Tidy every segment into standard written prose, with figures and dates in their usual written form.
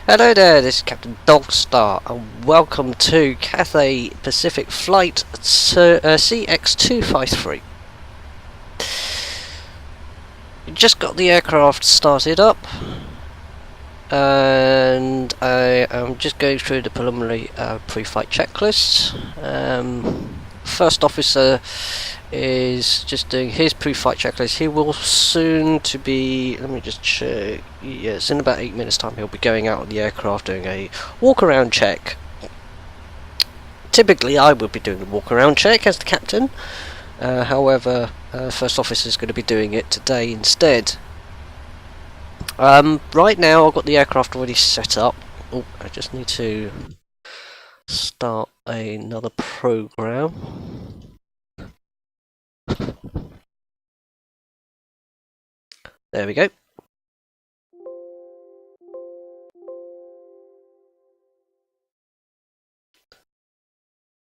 Hello there, this is Captain Dogstar, and welcome to Cathay Pacific Flight CX253. Just got the aircraft started up, and I am just going through the preliminary pre-flight checklist. First officer is just doing his pre-flight checklist. He will soon to be, let me just check, yes, in about 8 minutes time he'll be going out of the aircraft doing a walk around check. Typically I would be doing the walk around check as the captain, however first officer is going to be doing it today instead. Right now I've got the aircraft already set up. Oh, I just need to start another program. There we go.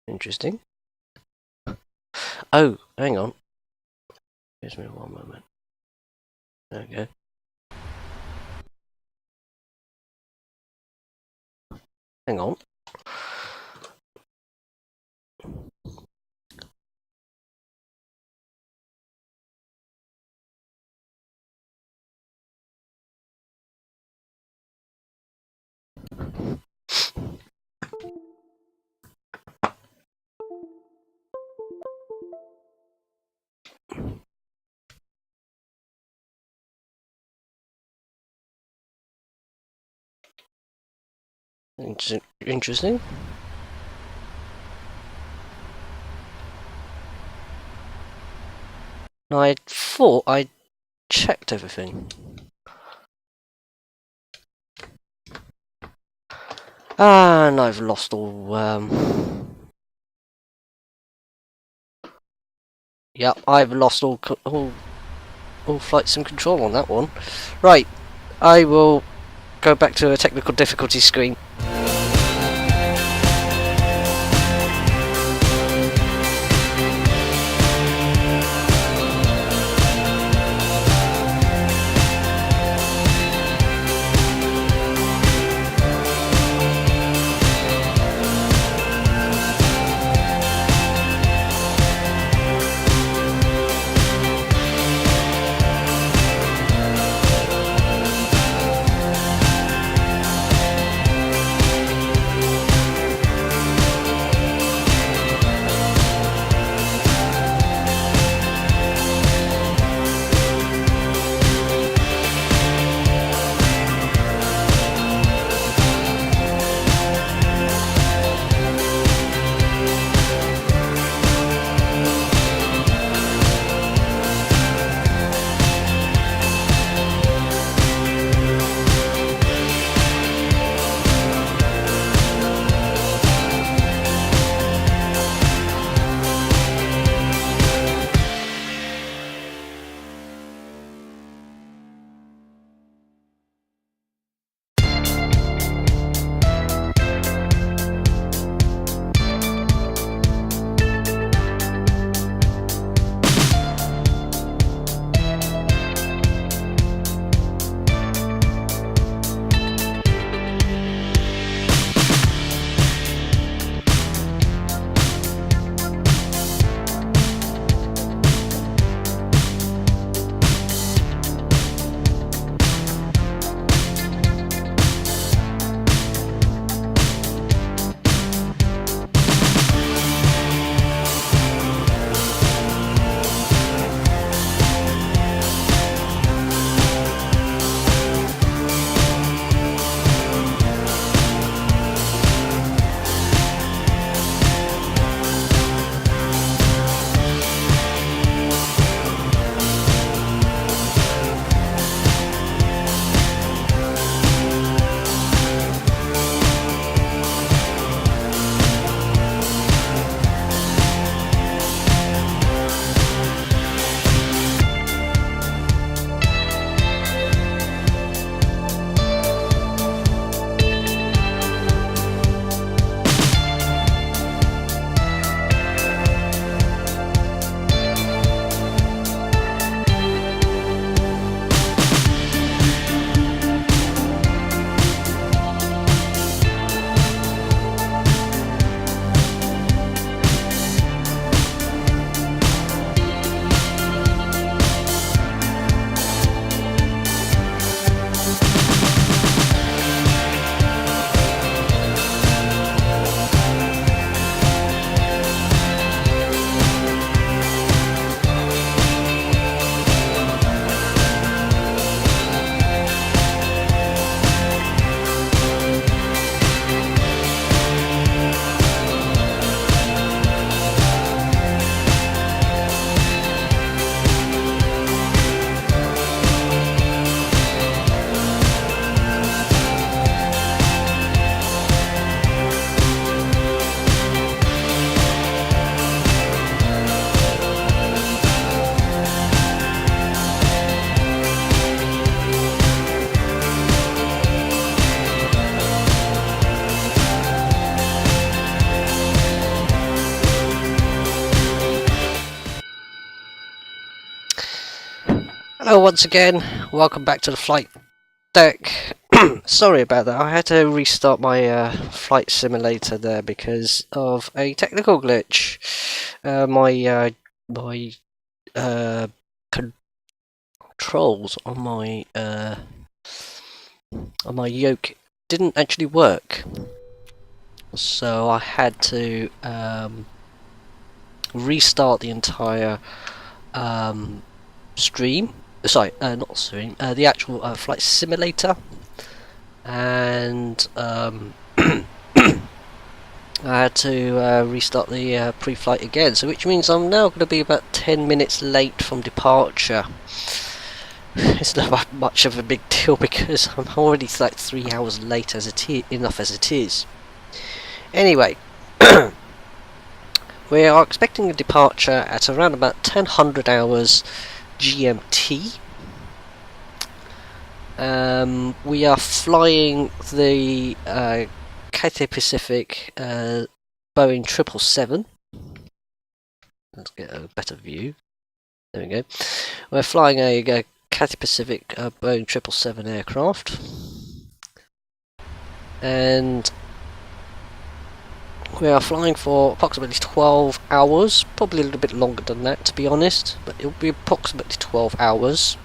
Interesting. Oh, hang on. Give me one moment. There we go. Hang on. Interesting. I thought I checked everything. And I've lost all, Yep, I've lost all flight sim control on that one. Right, I will go back to a technical difficulty screen. Hello once again, welcome back to the flight deck. Sorry about that, I had to restart my flight simulator there because of a technical glitch. My controls on my yoke didn't actually work, so I had to restart the entire stream. Sorry, not stream. The actual flight simulator, and I had to restart the pre-flight again. So, which means I'm now going to be about 10 minutes late from departure. It's not much of a big deal because I'm already like 3 hours late as it is, enough as it is. Anyway, we are expecting a departure at around about 1000 hours GMT. We are flying the Cathay Pacific Boeing 777. Let's get a better view. There we go. We're flying a Cathay Pacific Boeing 777 aircraft, and we are flying for approximately 12 hours, probably a little bit longer than that to be honest, but it will be approximately 12 hours.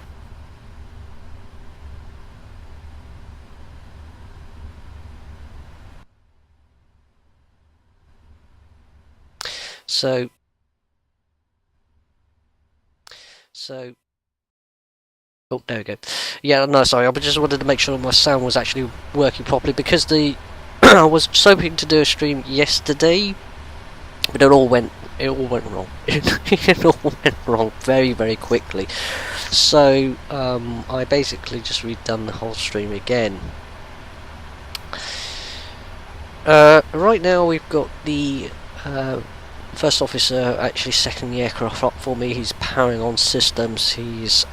So oh, there we go. Yeah, no, sorry, I just wanted to make sure my sound was actually working properly because the I was hoping to do a stream yesterday, but it all went wrong. It all went wrong very, very quickly. So I basically just redone the whole stream again. Right now we've got the first officer actually setting the aircraft up for me. He's powering on systems. He's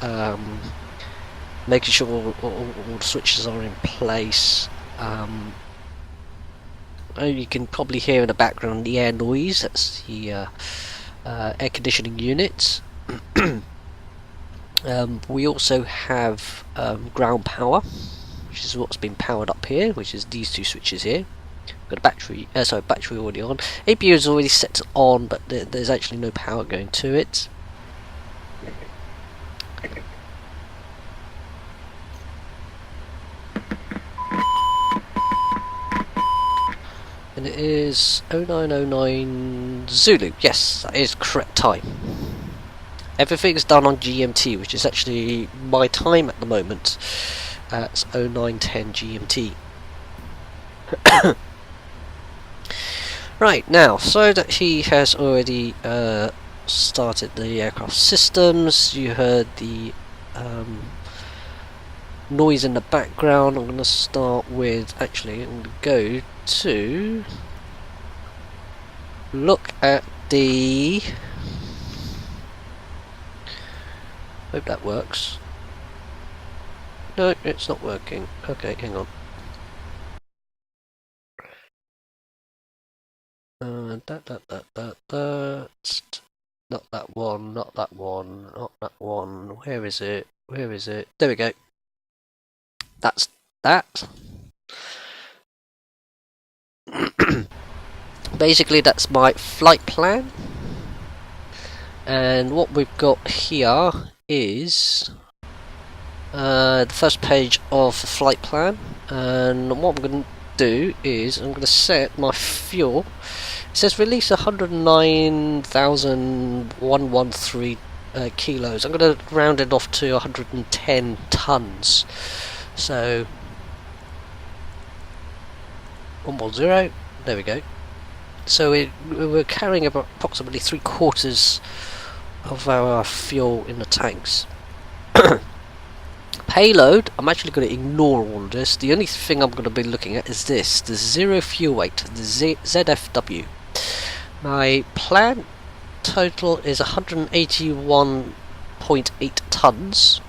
making sure all the switches are in place. You can probably hear in the background the air noise. That's the air conditioning unit. We also have ground power, which is what's been powered up here, which is these two switches here. Got a battery, battery already on. APU is already set on, but there's actually no power going to it. And it is 0909 Zulu. Yes, that is correct time. Everything's done on GMT, which is actually my time at the moment. It's 0910 GMT. Right, now, so that he has already started the aircraft systems, you heard the noise in the background. I'm going to start with, actually, I'm going to go to look at the, hope that works. No, it's not working. Okay, hang on. Not that one, not that one, not that one. Where is it? Where is it? There we go. That's that. Basically, that's my flight plan. And what we've got here is the first page of the flight plan. And what I'm going to do is I'm going to set my fuel. It says release 109,113 kilos. I'm going to round it off to 110 tons. So 110. There we go. So we're carrying about approximately 3/4 of our fuel in the tanks. Payload, I'm actually going to ignore all of this. The only thing I'm going to be looking at is this, the zero fuel weight, the ZFW. My plant total is 181.8 tons.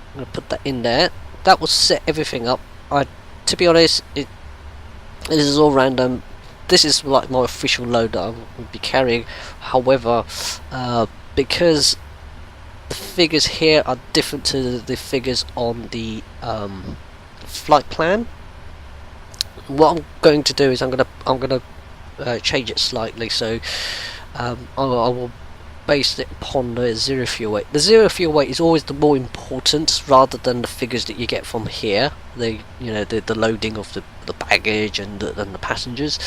I'm going to put that in there. That will set everything up. To be honest, this is all random. this is like my official load that I will be carrying. However, because the figures here are different to the figures on the flight plan, what I'm going to do is I'm gonna change it slightly. So I will base it upon the zero fuel weight. The zero fuel weight is always the more important, rather than the figures that you get from here. The loading of the baggage and the passengers,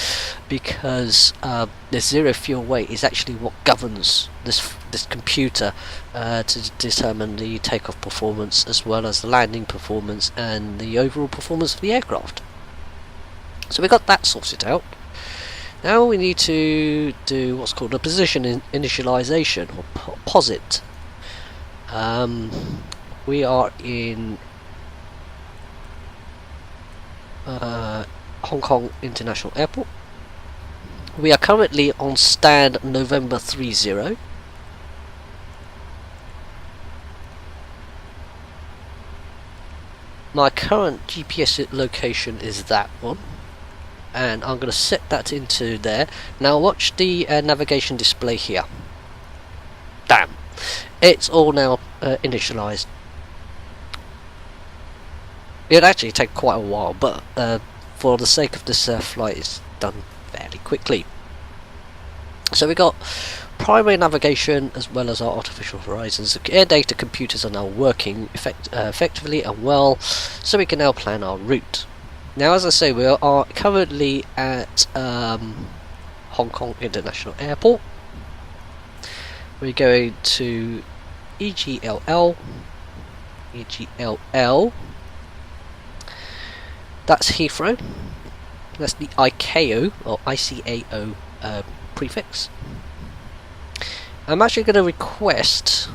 because the zero fuel weight is actually what governs this computer to determine the takeoff performance, as well as the landing performance and the overall performance of the aircraft. So we got that sorted out. Now we need to do what's called a position initialization, or POSIT. We are in Hong Kong International Airport. We are currently on stand November 30. My current GPS location is that one, and I'm going to set that into there. Now watch the navigation display here. Damn, it's all now initialized. It'd actually take quite a while, but for the sake of this flight, it's done fairly quickly. So we got primary navigation as well as our artificial horizons. The air data computers are now working effectively and well, so we can now plan our route. Now, as I say, we are currently at Hong Kong International Airport. We're going to EGLL. That's Heathrow. That's the ICAO or ICAO prefix. I'm actually going to request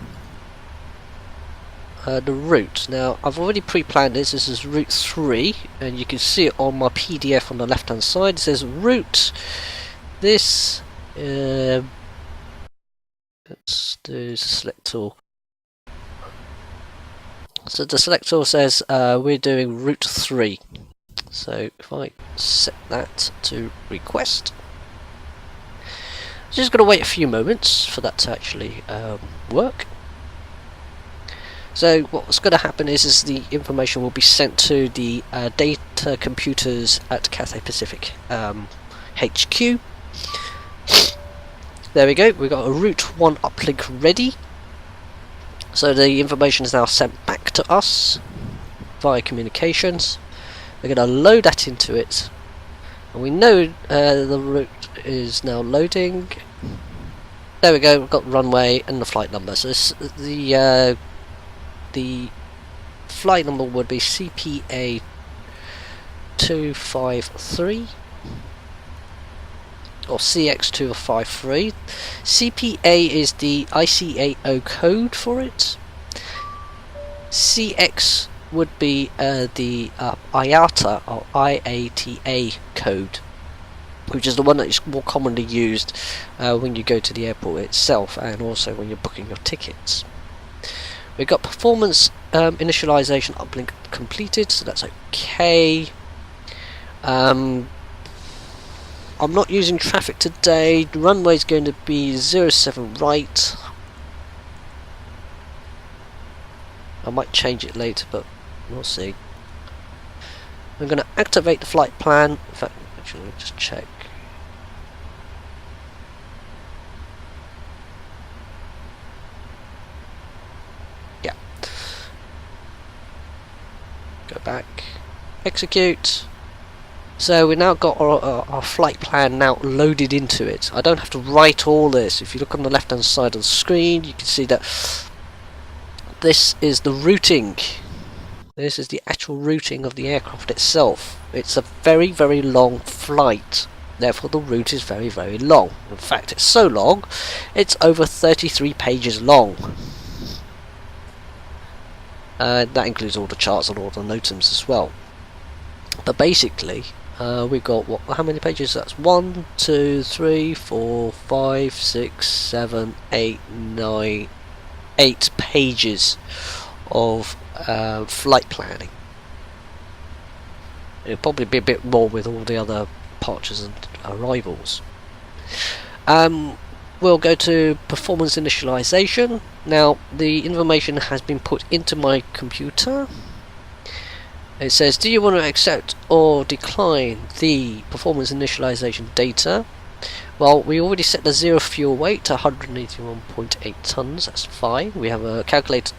the route. Now, I've already pre-planned this. This is route 3, and you can see it on my PDF on the left hand side. It says route this. Let's do select tool. So the select tool says we're doing route 3. So if I set that to request, just going to wait a few moments for that to actually work. So what's going to happen is the information will be sent to the data computers at Cathay Pacific HQ. There we go, we've got a route 1 uplink ready. So the information is now sent back to us via communications. We're going to load that into it, and we know the route is now loading. There we go, we've got runway and the flight number. So the flight number would be CPA 253 or CX253. CPA is the ICAO code for it. CX would be the IATA or IATA code, which is the one that is more commonly used when you go to the airport itself, and also when you're booking your tickets. We've got performance initialization uplink completed, so that's okay. I'm not using traffic today. The runway is going to be 07 right. I might change it later, but we'll see. I'm going to activate the flight plan. In fact, actually, let me just check. Yeah. Go back. Execute. So we now got our flight plan now loaded into it. I don't have to write all this. If you look on the left hand side of the screen, you can see that this is the routing. This is the actual routing of the aircraft itself. It's a very, very long flight. Therefore the route is very, very long. In fact, it's so long, it's over 33 pages long. That includes all the charts and all the NOTAMs as well. But basically, we've got how many pages? That's 1, 2, 3, 4, 5, 6, 7, 8, 9, 8 pages of flight planning. It'll probably be a bit more with all the other departures and arrivals. We'll go to performance initialization. Now the information has been put into my computer. It says, do you want to accept or decline the performance initialization data? Well, we already set the zero fuel weight to 181.8 tons, that's fine. We have a calculated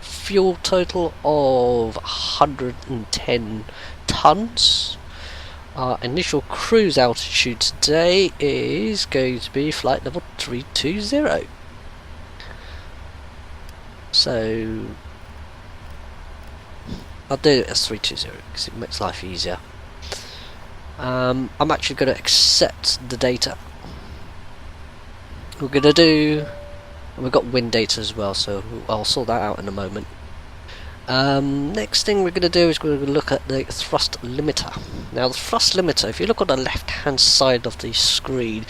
fuel total of 110 tons. Our initial cruise altitude today is going to be flight level 320. So I'll do it as 320 because it makes life easier. I'm actually going to accept the data. We're going to do, and we've got wind data as well, so I'll sort that out in a moment. Next thing we're going to do is we're going to look at the thrust limiter. Now the thrust limiter, if you look on the left hand side of the screen,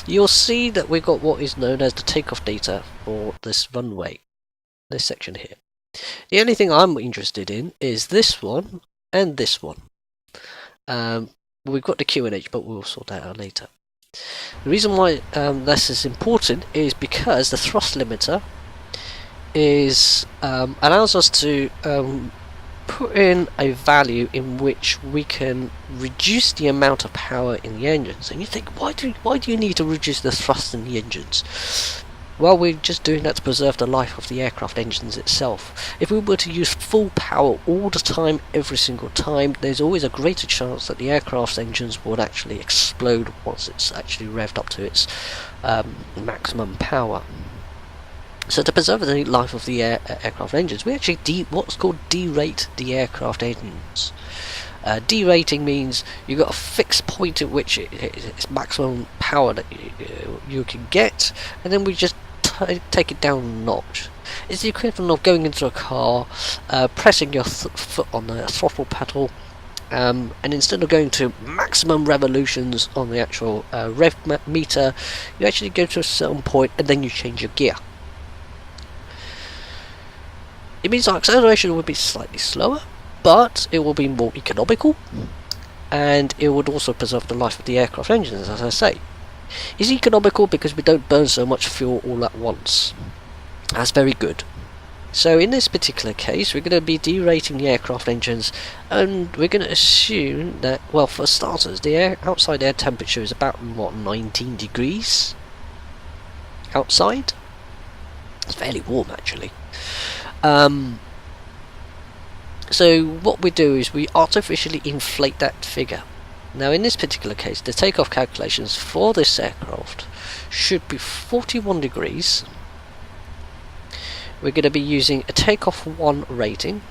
you'll see that we've got what is known as the takeoff data for this runway, this section here. The only thing I'm interested in is this one and this one. We've got the QNH, but we'll sort that out later. The reason why this is important is because the thrust limiter is allows us to put in a value in which we can reduce the amount of power in the engines. And you think, why do you need to reduce the thrust in the engines? Well, we're just doing that to preserve the life of the aircraft engines itself. If we were to use full power all the time, every single time, there's always a greater chance that the aircraft engines would actually explode once it's actually revved up to its maximum power. So to preserve the life of the aircraft engines, we actually what's called derate the aircraft engines. Derating means you've got a fixed point at which it's maximum power that you can get, and then we just take it down a notch. It's the equivalent of going into a car, pressing your foot on the throttle pedal, and instead of going to maximum revolutions on the actual rev meter, you actually go to a certain point and then you change your gear. It means our acceleration will be slightly slower, but it will be more economical, and it would also preserve the life of the aircraft engines, as I say. It's economical because we don't burn so much fuel all at once. That's very good. So in this particular case, we're going to be derating the aircraft engines, and we're going to assume that, well, for starters, the outside air temperature is about, what, 19 degrees outside? It's fairly warm, actually. So what we do is we artificially inflate that figure. Now in this particular case, the takeoff calculations for this aircraft should be 41 degrees. We're going to be using a takeoff 1 rating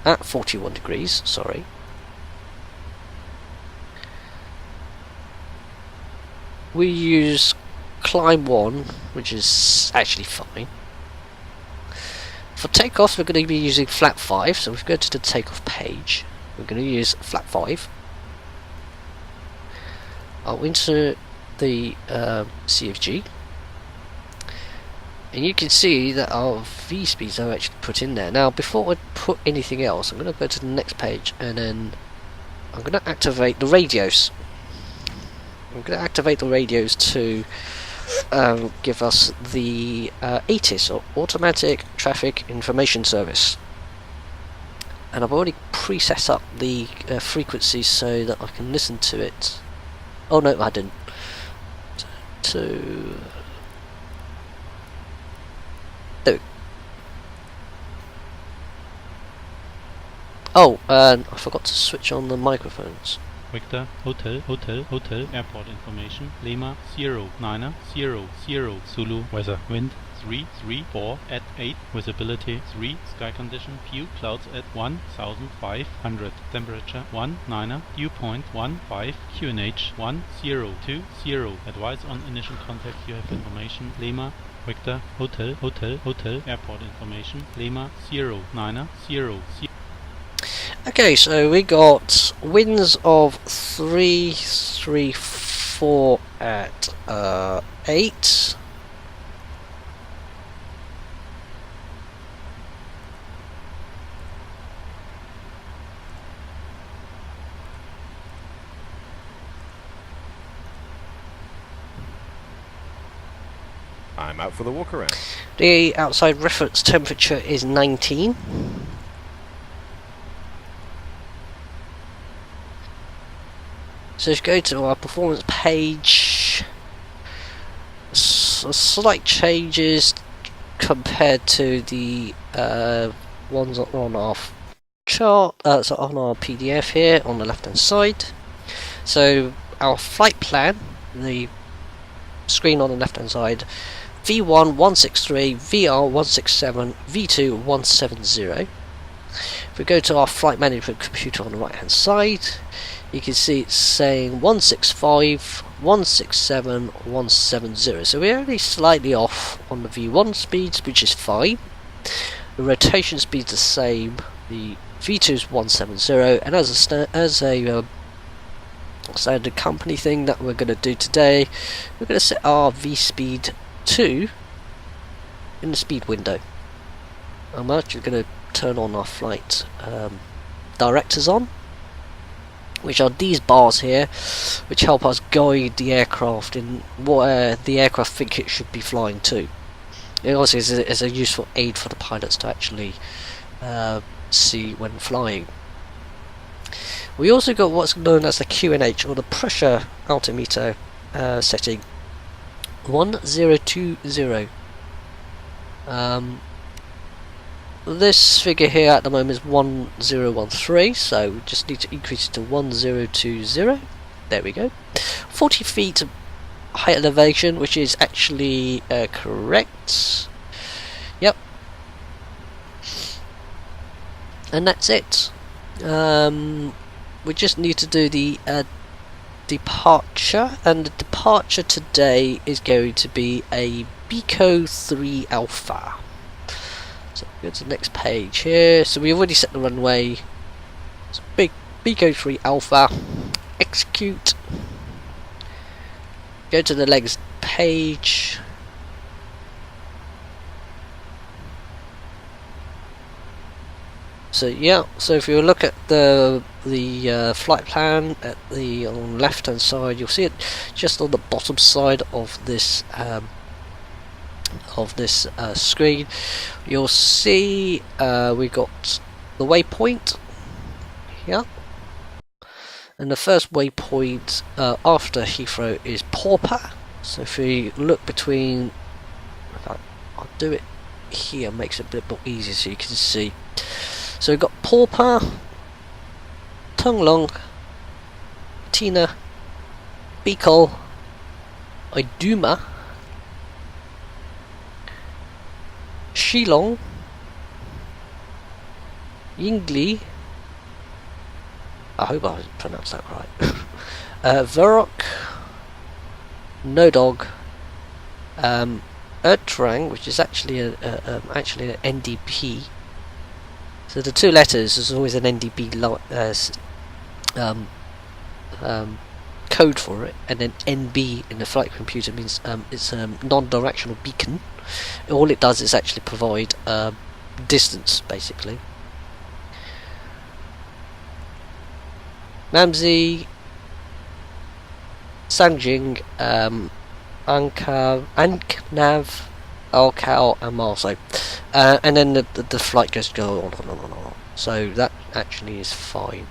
at 41 degrees, sorry. We use climb 1, which is actually fine. For takeoffs, we're going to be using flap 5, so if we go to the takeoff page, we're going to use flap 5. I'll insert the CFG, and you can see that our V speeds are actually put in there. Now, before I put anything else, I'm going to go to the next page, and then I'm going to activate the radios. I'm going to activate the radios to give us the ATIS, or Automatic Traffic Information Service, and I've already preset up the frequencies so that I can listen to it. Oh no, I didn't. Oh, and I forgot to switch on the microphones. Victor, Hotel, Airport information, Lima, 0900, Zulu, weather, wind, 334 at 8, visibility 3, sky condition, few clouds at 1500, temperature 19, dew point 15, QNH 1020, advise on initial contact, you have information, Lima, Victor, Hotel, Airport information, Lima, 0900. Okay, so we got winds of 334 at 8. I'm out for the walk around. The outside reference temperature is 19. So let's go to our performance page. Slight changes compared to the ones on our chart, so on our PDF here on the left hand side. So our flight plan, the screen on the left hand side, V1 163, VR 167, V2 170. If we go to our flight management computer on the right hand side, you can see it's saying 165, 167, 170. So we're only slightly off on the V1 speeds, which is fine. The rotation speed's the same. The V2 is 170, and as a standard company thing that we're going to do today, we're going to set our V speed to in the speed window. I'm actually going to turn on our flight directors on, which are these bars here, which help us guide the aircraft in where the aircraft think it should be flying to. It also is a useful aid for the pilots to actually see when flying. We also got what's known as the QNH, or the pressure altimeter setting 1020. This figure here at the moment is 1013, so we just need to increase it to 1020. There we go. 40 feet height elevation, which is actually correct. Yep. And that's it. We just need to do the departure, and the departure today is going to be a Bico 3 Alpha. So go to the next page here. So we've already set the runway. So big Bico 3 Alpha. Execute. Go to the legs page. So yeah, so if you look at the flight plan at the on left hand side, you'll see it just on the bottom side of this screen. You'll see we got the waypoint here, and the first waypoint after Heathrow is Pauper. So if we look between, I'll do it here, makes it a bit more easier so you can see. So we've got Pauper, Tung Long, Tina, Bicol, Iduma, Shillong, Yingli, I hope I pronounced that right, Verok, Nodog, Ertrang, which is actually actually an NDP. So the two letters, there's always an NDP code for it, and then NB in the flight computer means it's a non-directional beacon. All it does is actually provide distance, basically. Namzi, Sanjing, Anknav, Alcal, and Marso. And then the flight goes on. So that actually is fine.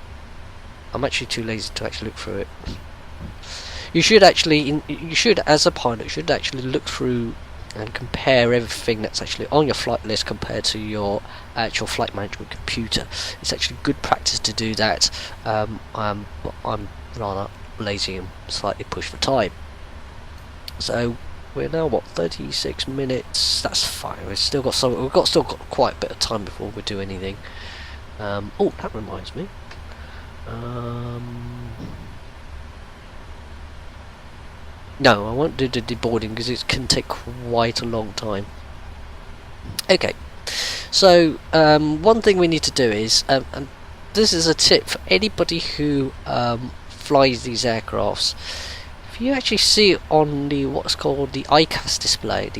I'm actually too lazy to actually look through it. You should actually, as a pilot, should actually look through and compare everything that's actually on your flight list compared to your actual flight management computer. It's actually good practice to do that. I'm rather lazy and slightly pushed for time. So we're now what, 36 minutes. That's fine. We've still got quite a bit of time before we do anything. Oh, that reminds me. No, I won't do the deboarding because it can take quite a long time. Okay, so one thing we need to do is, and this is a tip for anybody who flies these aircrafts. If you actually see on the what's called the ICAS display,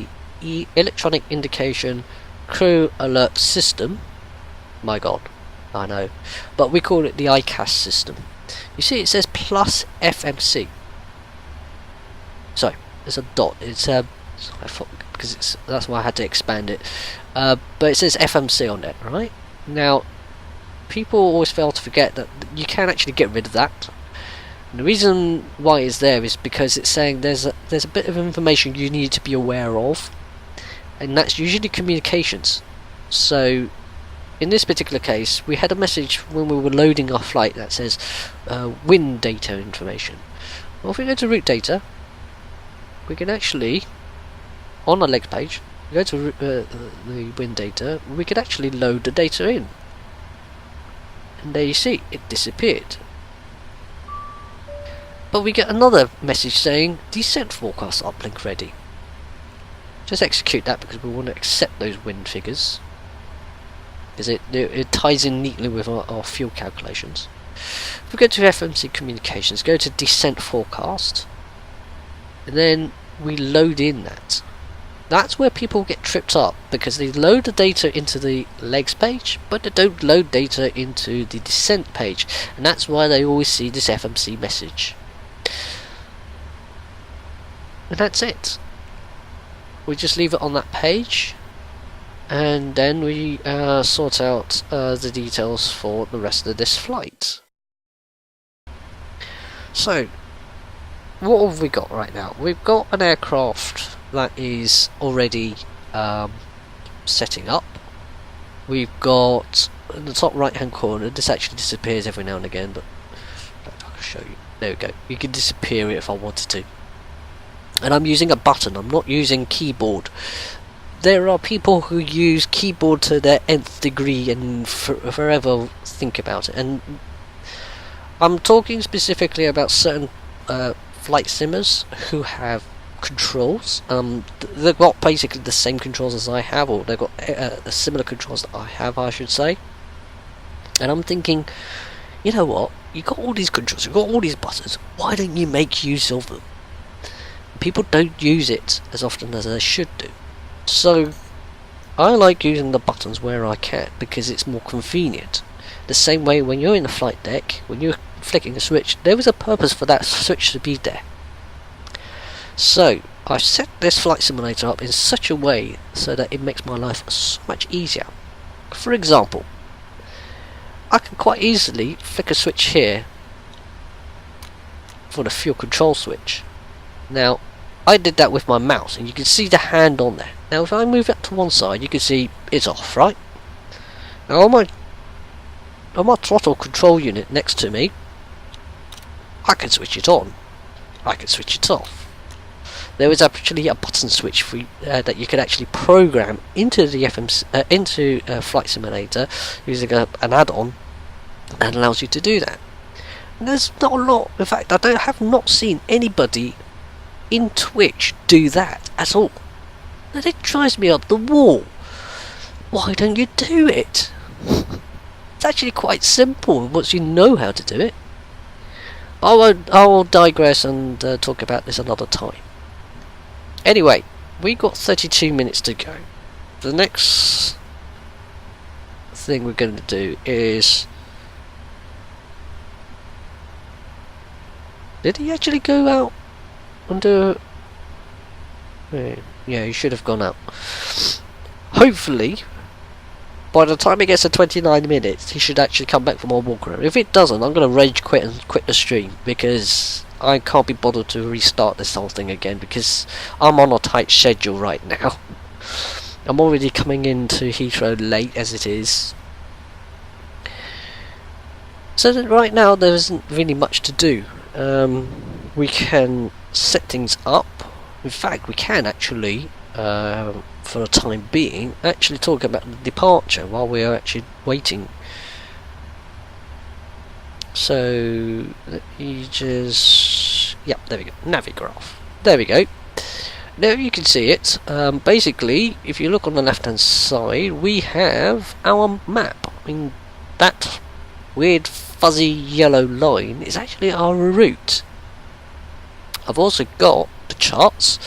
the Electronic Indication Crew Alert System, my god, I know, but we call it the ICAS system. You see it says plus FMC. Sorry, there's a dot. It's So I thought, because that's why I had to expand it. But it says FMC on it, right? Now, people always fail to forget that you can actually get rid of that. And the reason why it's there is because it's saying there's a bit of information you need to be aware of, and that's usually communications. So in this particular case, we had a message when we were loading our flight that says wind data information. Well, if we go to route data, we can actually, on our legs page, go to the wind data, we could actually load the data in. And there you see, it disappeared. But we get another message saying descent forecast uplink ready. Just execute that because we want to accept those wind figures, because it ties in neatly with our fuel calculations. If we go to FMC communications, go to descent forecast, and then we load in that. That's where people get tripped up, because they load the data into the legs page, but they don't load data into the descent page, and that's why they always see this FMC message. And that's it. We just leave it on that page, and then we sort out the details for the rest of this flight. So, what have we got right now? We've got an aircraft that is already setting up. We've got in the top right hand corner, this actually disappears every now and again, but I can show you. There we go. You can disappear it if I wanted to. And I'm using a button, I'm not using keyboard. There are people who use keyboard to their nth degree and forever think about it. And I'm talking specifically about certain flight simmers who have controls. They've got basically the same controls as I have, or they've got similar controls that I have, I should say. And I'm thinking, you know what? You've got all these controls, you've got all these buttons. Why don't you make use of them? People don't use it as often as they should do. So I like using the buttons where I can, because it's more convenient. The same way when you're in the flight deck, when you're flicking a switch, there is a purpose for that switch to be there. So I've set this flight simulator up in such a way so that it makes my life so much easier. For example, I can quite easily flick a switch here for the fuel control switch. Now, I did that with my mouse, and you can see the hand on there. Now, if I move it to one side, you can see it's off, right? Now, on my throttle control unit next to me, I can switch it on. I can switch it off. There is actually a button switch for that you can actually program into the into Flight Simulator using an add-on that allows you to do that. And there's not a lot. In fact, I have not seen anybody in Twitch do that at all. And it drives me up the wall. Why don't you do it? It's actually quite simple once you know how to do it. I'll digress and talk about this another time. Anyway, we got 32 minutes to go. The next thing we're going to do is... Did he actually go out and do... Yeah, he should have gone out. Hopefully, by the time it gets to 29 minutes, he should actually come back for more walk around. If it doesn't, I'm going to rage quit and quit the stream, because I can't be bothered to restart this whole thing again, because I'm on a tight schedule right now. I'm already coming into Heathrow late as it is. So that right now there isn't really much to do. We can set things up. In fact, we can actually, for the time being, actually talk about the departure while we are actually waiting. So let me just... Yep, there we go. Navigraph. There we go. Now you can see it. Basically, if you look on the left-hand side, we have our map. I mean, that weird fuzzy yellow line is actually our route. I've also got the charts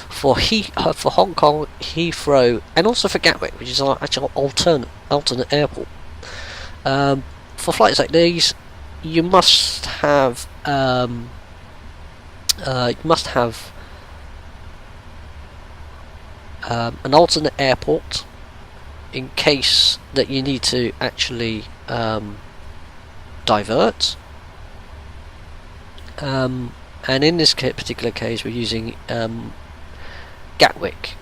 for Hong Kong, Heathrow, and also for Gatwick, which is our actual alternate airport. For flights like these, you must have an alternate airport in case that you need to actually divert. And in this particular case, we're using Gatwick,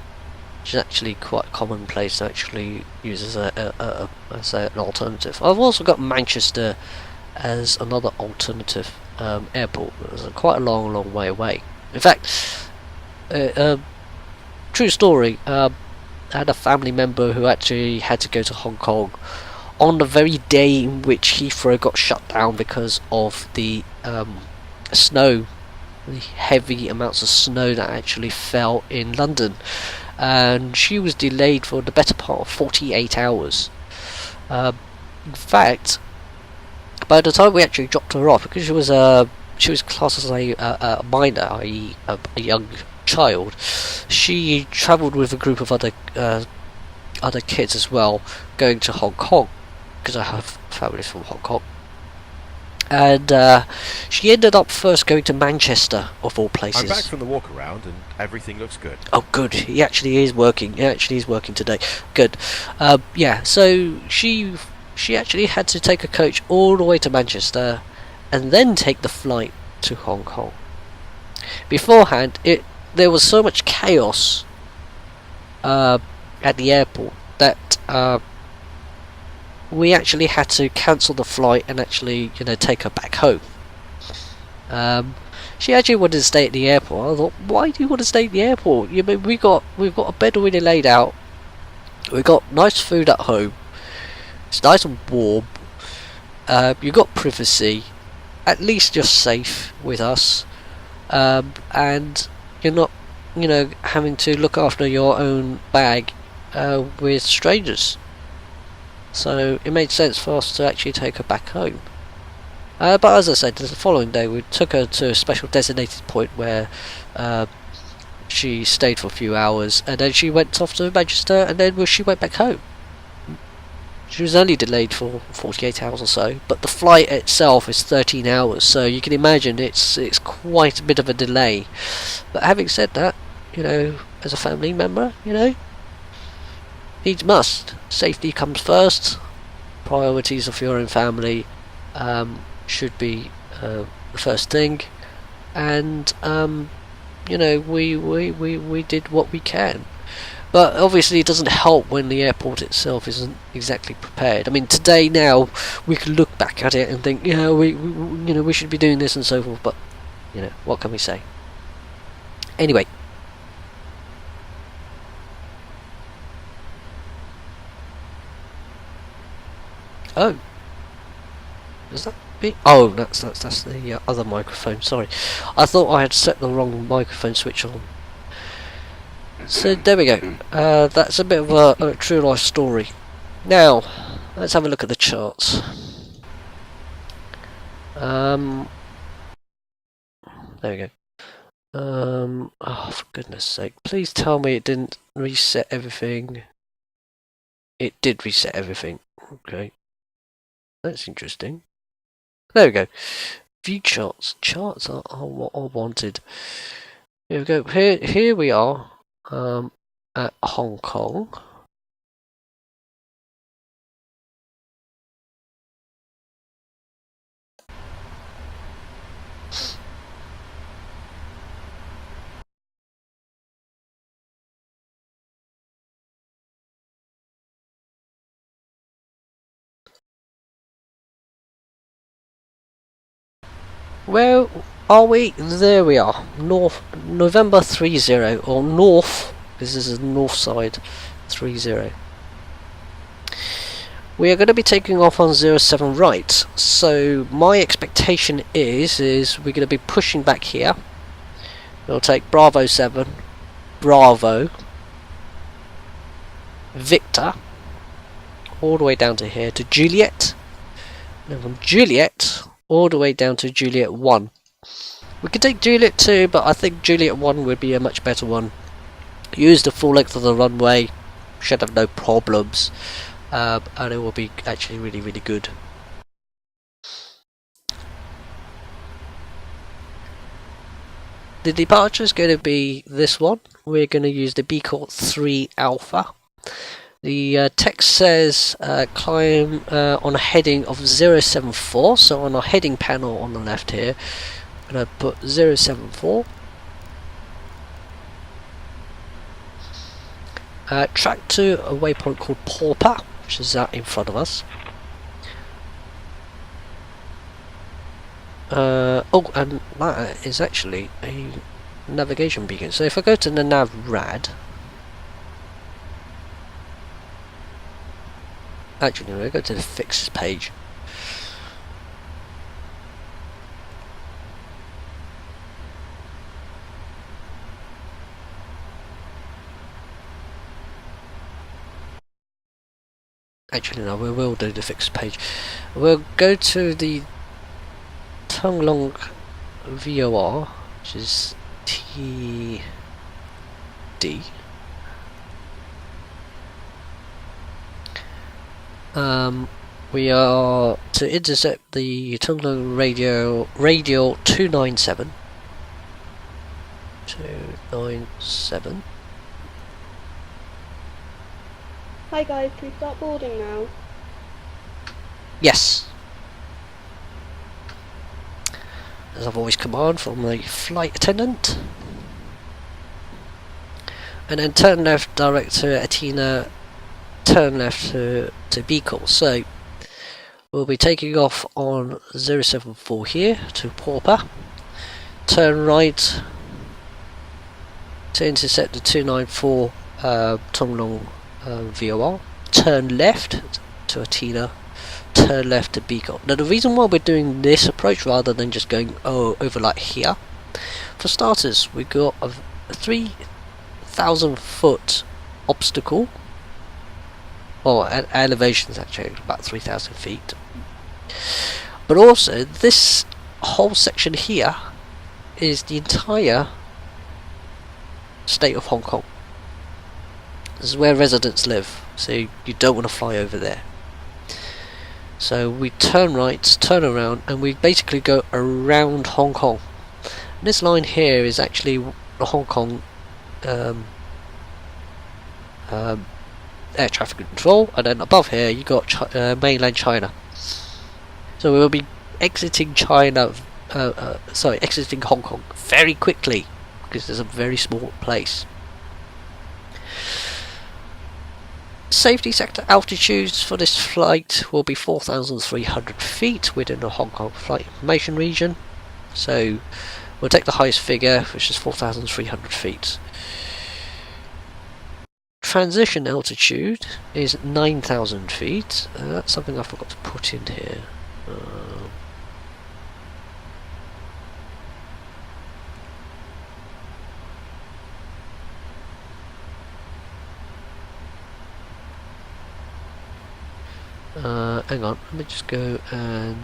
which is actually quite a common place to actually use as an alternative. I've also got Manchester as another alternative airport. It's quite a long way away. In fact, true story, I had a family member who actually had to go to Hong Kong on the very day in which Heathrow got shut down because of the snow, the heavy amounts of snow that actually fell in London, and she was delayed for the better part of 48 hours. In fact, by the time we actually dropped her off, because she was classed as a minor, i.e. a young child, she travelled with a group of other kids as well, going to Hong Kong, because I have family from Hong Kong. And she ended up first going to Manchester, of all places. I'm back from the walk around and everything looks good. Oh, good. He actually is working. He actually is working today. Good. Yeah, so she actually had to take a coach all the way to Manchester and then take the flight to Hong Kong. Beforehand, there was so much chaos at the airport that we actually had to cancel the flight and actually, take her back home. She actually wanted to stay at the airport. I thought, why do you want to stay at the airport? We've got a bed already laid out. We've got nice food at home. It's nice and warm. You've got privacy. At least you're safe with us, and you're not, having to look after your own bag with strangers. So it made sense for us to actually take her back home. But as I said, the following day we took her to a special designated point where she stayed for a few hours, and then she went off to Manchester, and then she went back home. She was only delayed for 48 hours or so, but the flight itself is 13 hours, so you can imagine it's quite a bit of a delay. But having said that, as a family member, needs must. Safety comes first. Priorities of your own family should be the first thing, and we did what we can. But obviously, it doesn't help when the airport itself isn't exactly prepared. I mean, today now we can look back at it and think, we should be doing this and so forth. But what can we say? Anyway. Oh, is that me? Oh, that's the other microphone. Sorry, I thought I had set the wrong microphone switch on. So there we go. That's a bit of a true life story. Now, let's have a look at the charts. There we go. Oh, for goodness sake! Please tell me it didn't reset everything. It did reset everything. Okay. That's interesting. There we go. View charts. Charts are what I wanted. Here we go. Here we are at Hong Kong. Where are we? There we are. November 30, or north, because this is the north side, 30. We are going to be taking off on 07 right, so my expectation is we're going to be pushing back here. We'll take Bravo 7, Bravo, Victor, all the way down to here to Juliet, and from Juliet all the way down to Juliet 1. We could take Juliet 2, but I think Juliet 1 would be a much better one. Use the full length of the runway, should have no problems, and it will be actually really, really good. The departure is going to be this one, we're going to use the BCOR 3 Alpha. The text says climb on a heading of 074, so on our heading panel on the left here, I'm going to put 074. Track to a waypoint called Pauper, which is out in front of us. Oh, and that is actually a navigation beacon. So if I go to the nav rad, actually, we'll go to the fixes page. Actually, no, we will do the fixes page. We'll go to the Tonglong VOR, which is TD. We are to intercept the Tonglong radial 297. 297. Hi guys, can we start boarding now? Yes. As I've always command from the flight attendant. And then turn left direct to Athena, turn left to BCOR. So we'll be taking off on 074 here to Pauper. Turn right to intercept the 294 Tonglong VOR. Turn left to Athena. Turn left to BCOR. Now the reason why we're doing this approach rather than just going over like here, for starters, we've got a 3,000 foot obstacle. Well, at elevations actually about 3,000 feet. But also this whole section here is the entire state of Hong Kong. This is where residents live, so you don't want to fly over there. So we turn right, turn around, and we basically go around Hong Kong. And this line here is actually the Hong Kong air traffic control, and then above here you got mainland China. So we'll be exiting China, exiting Hong Kong very quickly because it's a very small place. Safety sector altitudes for this flight will be 4,300 feet within the Hong Kong flight information region. So we'll take the highest figure, which is 4,300 feet. Transition altitude is 9,000 feet. That's something I forgot to put in here. Hang on, let me just go and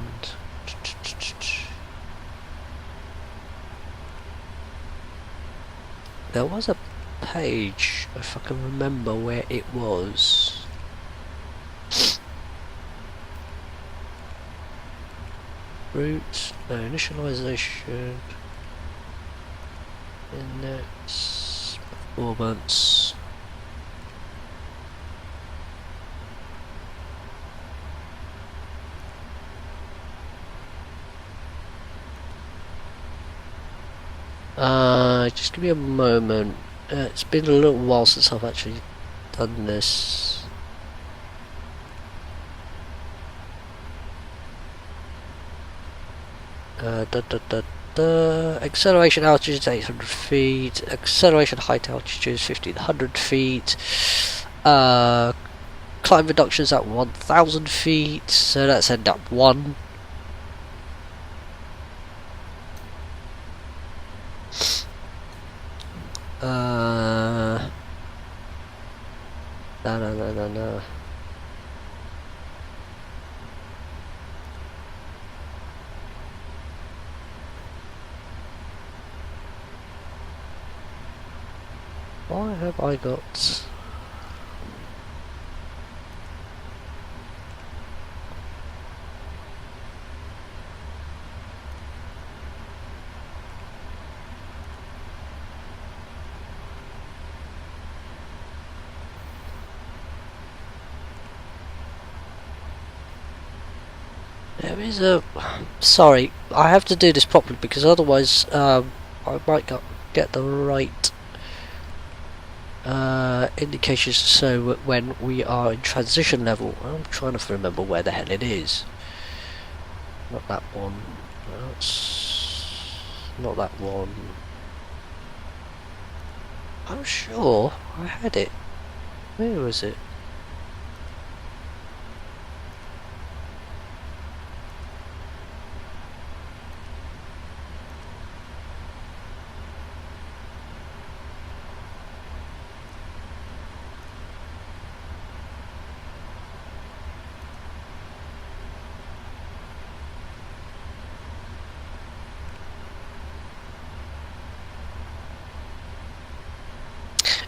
there was a page, if I can remember where it was. Route, no, initialization, index, performance. Just give me a moment. It's been a little while since I've actually done this. Acceleration altitude is 800 feet. Acceleration height altitude is 1,500 feet. Climb reduction is at 1,000 feet. So that's end up 1. No. Why have I got... There is a... Sorry, I have to do this properly because otherwise I might not get the right indications so when we are in transition level. I'm trying to remember where the hell it is. Not that one. That's not that one. I'm sure I had it. Where was it?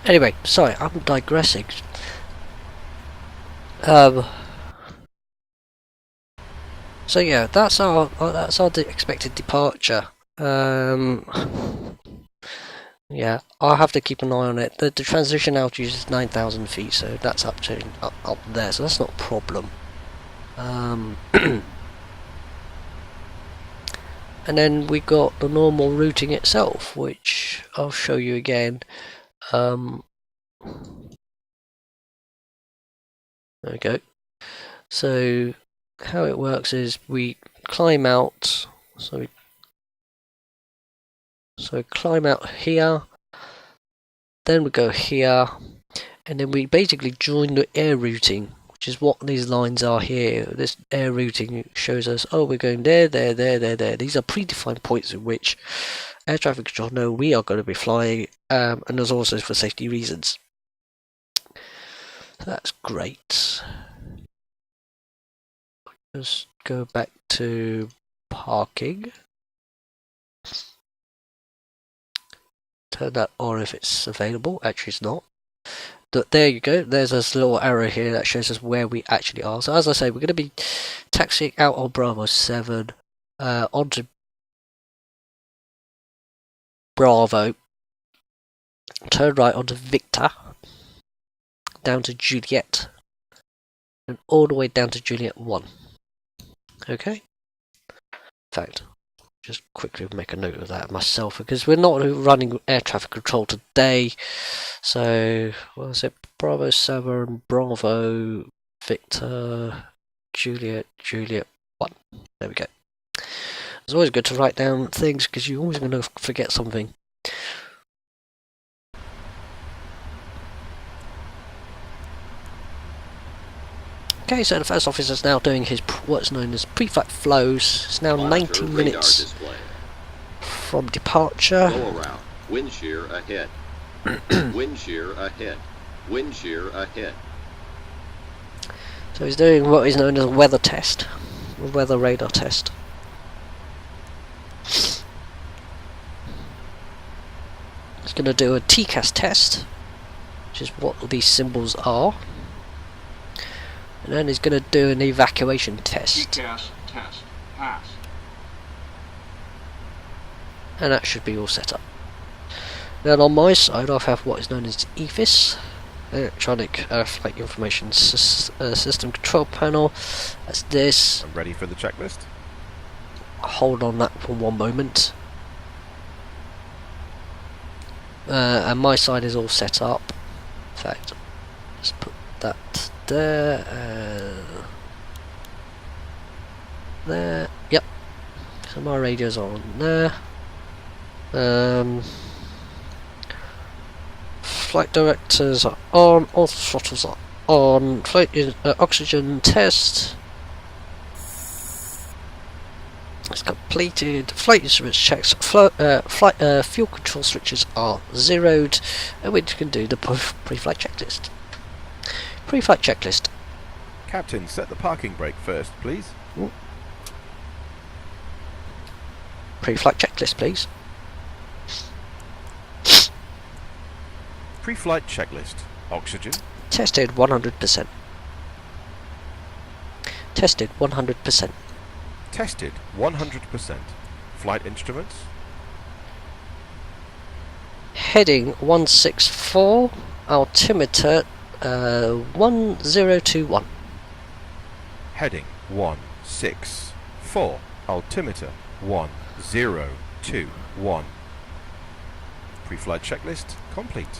Anyway, sorry, I'm digressing. So yeah, that's our expected departure. Yeah, I'll have to keep an eye on it. The transition altitude is 9,000 feet, so that's up there, so that's not a problem. And then we got the normal routing itself, which I'll show you again. There we go. So how it works is we climb out. So we climb out here, then we go here, and then we basically join the air routing, which is what these lines are here. This air routing shows us, oh, we're going there, there, there, there, there. These are predefined points in which air traffic control know we are going to be flying, and there's also for safety reasons. That's great. Just go back to parking. Turn that on if it's available. Actually, it's not. There you go. There's this little arrow here that shows us where we actually are. So as I say, we're going to be taxiing out on Bravo 7 onto Bravo. Turn right onto Victor. Down to Juliet. And all the way down to Juliet 1. Okay? In fact, just quickly make a note of that myself because we're not running air traffic control today. So, what was it? Bravo 7, Bravo, Victor, Juliet, Juliet 1. There we go. It's always good to write down things because you're always going to forget something. Okay, so the first officer is now doing his what's known as pre-flight flows. It's now 19 minutes from departure. Go around. Wind shear ahead. Wind shear ahead. Wind shear ahead. So he's doing what is known as a weather test, a weather radar test. He's going to do a TCAS test, which is what these symbols are. And then he's going to do an evacuation test. TCAS test. Pass. And that should be all set up. Then on my side I have what is known as EFIS, Electronic Flight Information System Control Panel. That's this. I'm ready for the checklist. Hold on that for one moment. And my side is all set up. In fact, let's put that there. There. Yep. So my radio's on there. Flight directors are on. All throttles are on. Flight oxygen test. It's completed. Flight instruments checks. Fuel control switches are zeroed, and we can do the pre-flight checklist. Pre-flight checklist. Captain, set the parking brake first, please. Pre-flight checklist, please. Pre-flight checklist. Oxygen. Tested 100%. Tested 100%. Tested 100%. Flight instruments. Heading 164. Altimeter 1021. Heading 164. 4. Altimeter 1021. Pre-flight checklist complete.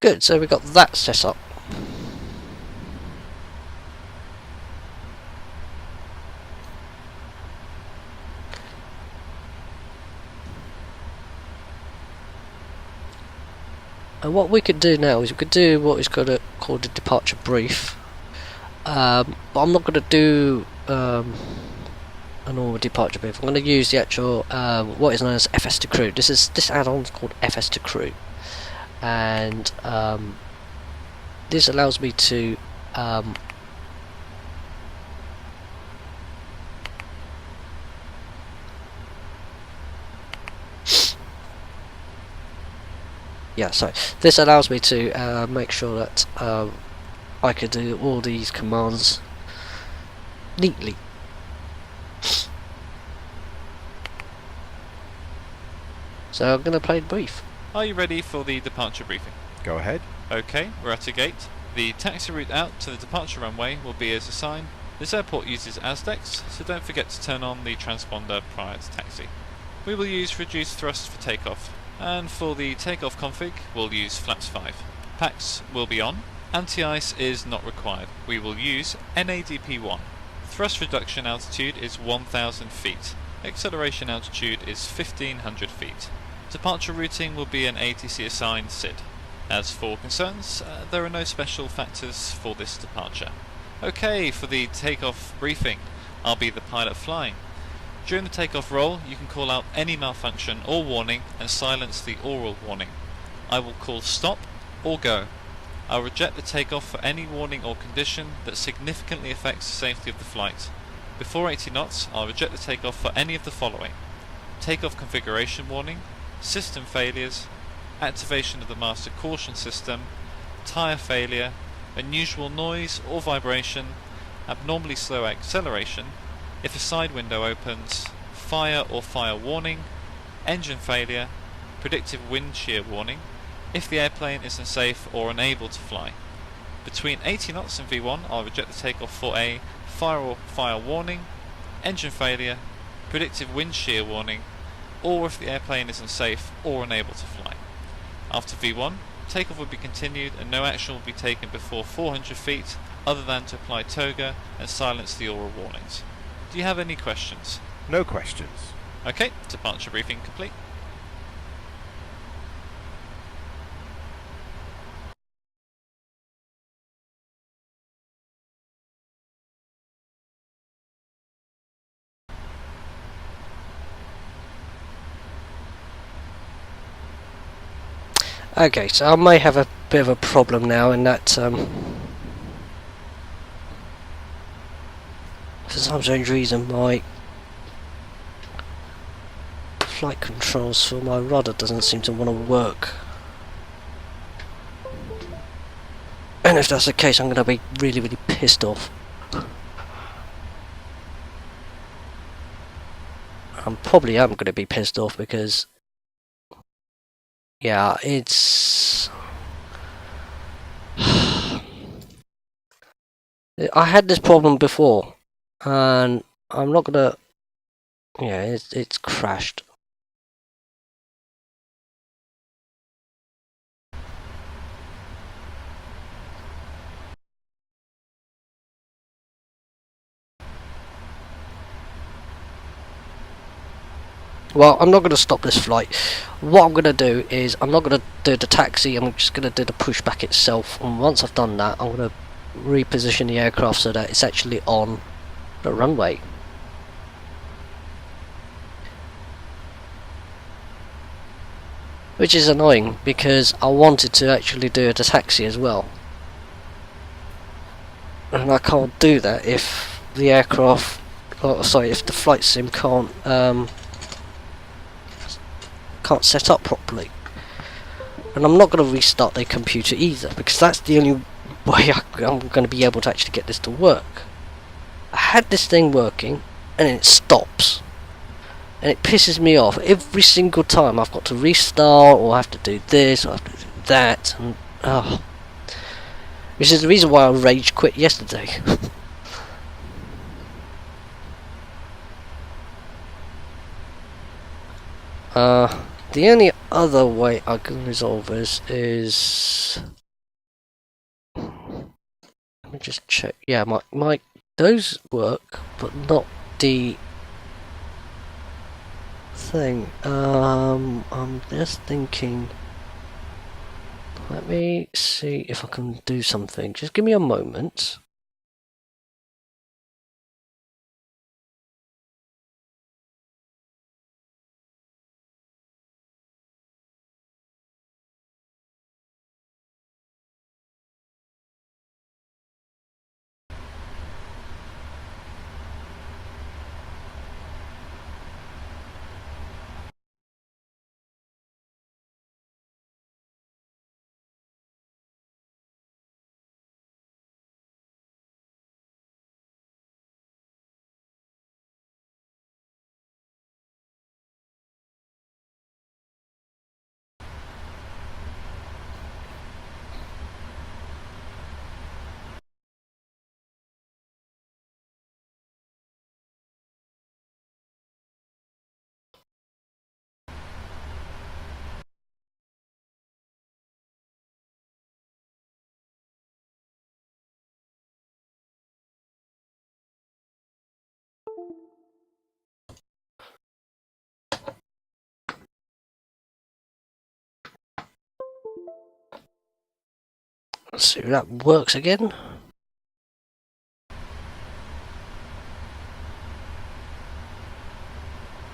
Good, so we've got that set up. And what we could do now is we could do what is called a departure brief. But I'm not going to do a normal departure brief. I'm going to use the actual what is known as FS to crew. This add-on is called FS to crew, and this allows me to yeah, so this allows me to make sure that I can do all these commands neatly. So I'm going to play the brief. Are you ready for the departure briefing? Go ahead. Okay, we're at a gate. The taxi route out to the departure runway will be as assigned. This airport uses ASDEX, so don't forget to turn on the transponder prior to taxi. We will use reduced thrust for takeoff, and for the takeoff config we'll use flaps 5. Packs will be on. Anti-ice is not required. We will use NADP 1. Thrust reduction altitude is 1000 feet. Acceleration altitude is 1500 feet. Departure routing will be an ATC assigned SID. As for concerns, there are no special factors for this departure. Okay, for the takeoff briefing, I'll be the pilot flying. During the takeoff roll, you can call out any malfunction or warning and silence the oral warning. I will call stop or go. I'll reject the takeoff for any warning or condition that significantly affects the safety of the flight. Before 80 knots, I'll reject the takeoff for any of the following: takeoff configuration warning, system failures, activation of the master caution system, tyre failure, unusual noise or vibration, abnormally slow acceleration, if a side window opens, fire or fire warning, engine failure, predictive wind shear warning, if the airplane is unsafe or unable to fly. Between 80 knots and V1, I'll reject the takeoff for a fire or fire warning, engine failure, predictive wind shear warning, or if the airplane is unsafe or unable to fly. After V1, takeoff will be continued and no action will be taken before 400 feet other than to apply toga and silence the oral warnings. Do you have any questions? No questions. Okay, departure briefing complete. Okay, so I may have a bit of a problem now in that for some strange reason my flight controls for my rudder doesn't seem to want to work. And if that's the case, I'm going to be really, really pissed off. I probably am going to be pissed off because, yeah, it's... I had this problem before, and I'm not going to... Yeah, it's crashed. Well, I'm not going to stop this flight. What I'm going to do is, I'm not going to do the taxi, I'm just going to do the pushback itself. And once I've done that, I'm going to reposition the aircraft so that it's actually on the runway. Which is annoying, because I wanted to actually do the taxi as well. And I can't do that if the aircraft... Oh, sorry, if the flight sim can't set up properly. And I'm not going to restart the computer either, because that's the only way I'm going to be able to actually get this to work. I had this thing working and it stops, and it pisses me off every single time. I've got to restart, or I have to do this, or I have to do that, and Which is the reason why I rage quit yesterday. The only other way I can resolve this is... Let me just check. Yeah, my those work, but not the thing. I'm just thinking. Let me see if I can do something. Just give me a moment. Let's see if that works again.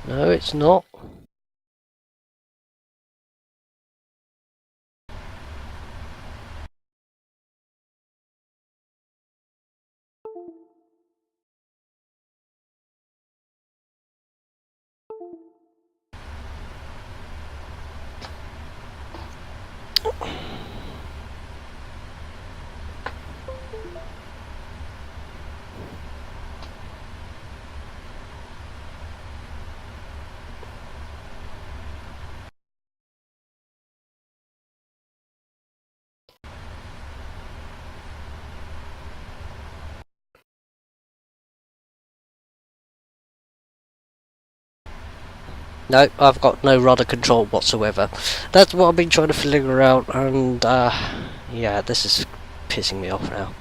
No, it's not. No, I've got no rudder control whatsoever. That's what I've been trying to figure out, and yeah, this is pissing me off now.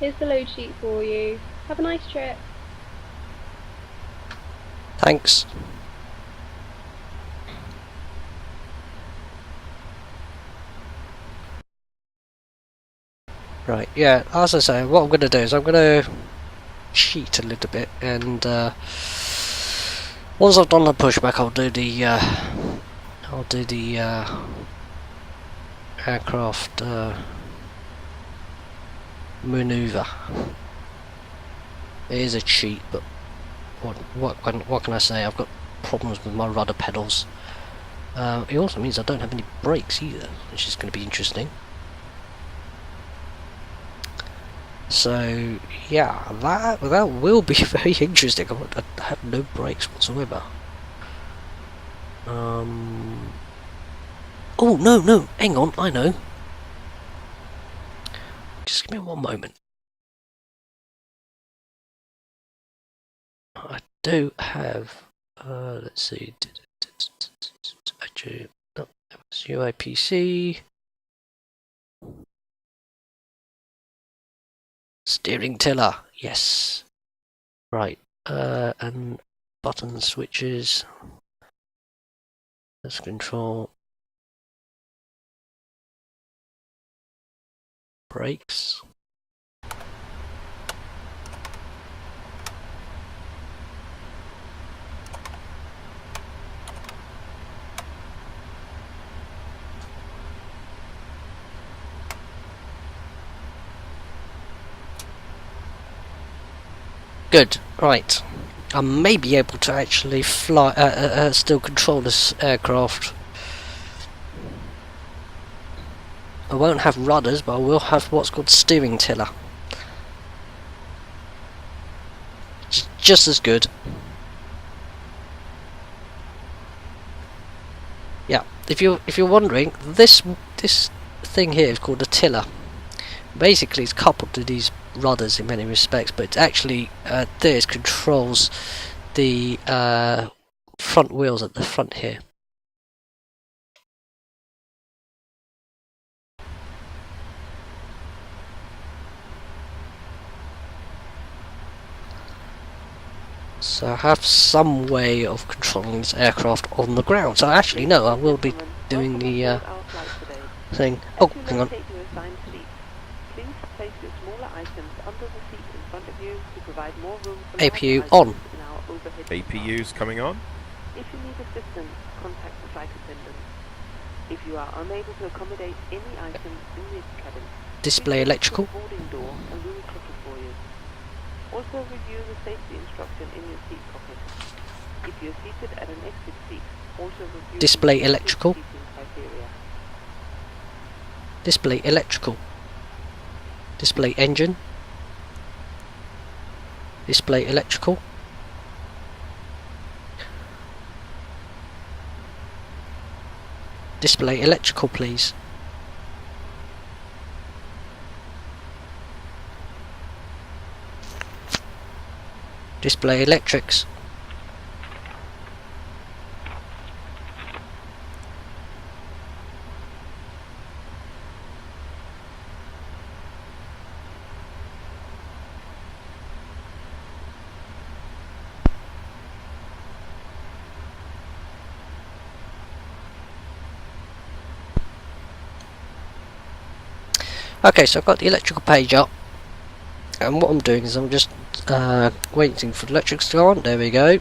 Here's the load sheet for you. Have a nice trip. Thanks. Right, yeah, as I say, what I'm going to do is I'm going to cheat a little bit, and once I've done the pushback, I'll do the aircraft maneuver. It is a cheat, but what can I say? I've got problems with my rudder pedals. It also means I don't have any brakes either, which is going to be interesting. So yeah, that will be very interesting. I have no brakes whatsoever. Oh no, hang on, I know. Just give me one moment. I do have. Let's see. Actually, It's UAPC. Steering tiller, yes. Right, and button switches. Let's control. Brakes. Good, right. I may be able to actually fly, still control this aircraft. I won't have rudders, but I will have what's called steering tiller. Just as good. Yeah, if you're wondering, this thing here is called a tiller. Basically, it's coupled to these rudders in many respects, but it's actually this controls the front wheels at the front here. So I have some way of controlling this aircraft on the ground. So actually, no, I will be doing the thing. Oh, hang on. APU on. APU's coming on. If you need assistance, contact the flight attendant. If you are unable to accommodate any items in the cabin, Display electrical. please go to the boarding door and we will check it for you. Also review the safety instruction in your seat pocket. If you are seated at an exit seat, also review Display the electrical. seating criteria. Display electrical. Display engine. Display electrical. Display electrical, please. Display electrics. Okay, so I've got the electrical page up, and what I'm doing is I'm just waiting for the electrics to go on. There we go.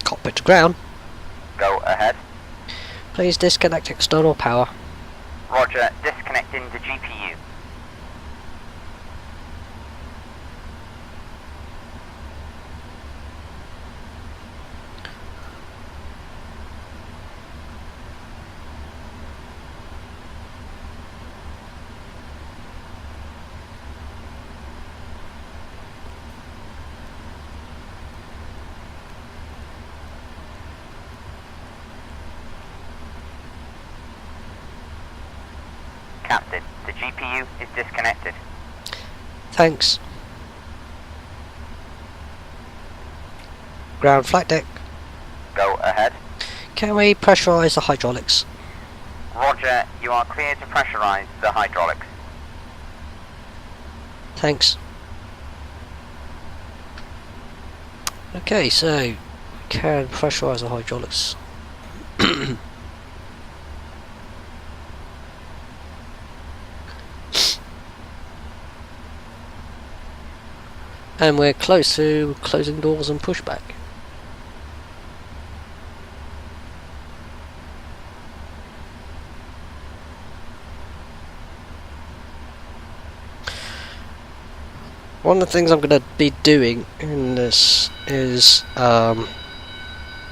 Cockpit to ground. Go ahead. Please disconnect external power. Roger, disconnecting the GPU. Captain, the GPU is disconnected. Thanks. Ground flight deck. Go ahead. Can we pressurize the hydraulics? Roger, you are clear to pressurize the hydraulics. Thanks. Okay, so can pressurize the hydraulics. And we're close to closing doors and pushback. One of the things I'm going to be doing in this is I'm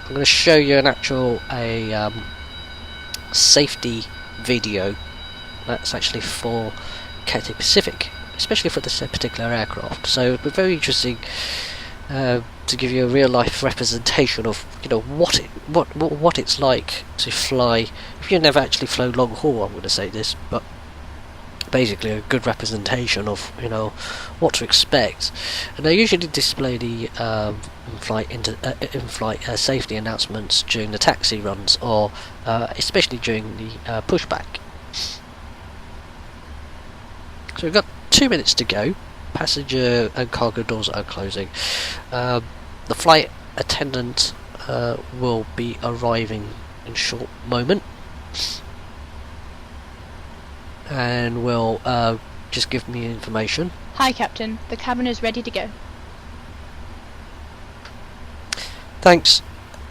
going to show you an actual safety video that's actually for Cathay Pacific, especially for this particular aircraft. So it'll be very interesting to give you a real life representation of what it's like to fly. If you've never actually flown long haul, I'm going to say this, but basically a good representation of what to expect. And they usually display the in-flight safety announcements during the taxi runs, or especially during the pushback. So we've got 2 minutes to go. Passenger and cargo doors are closing. The flight attendant will be arriving in a short moment, and will just give me information. Hi, Captain. The cabin is ready to go. Thanks.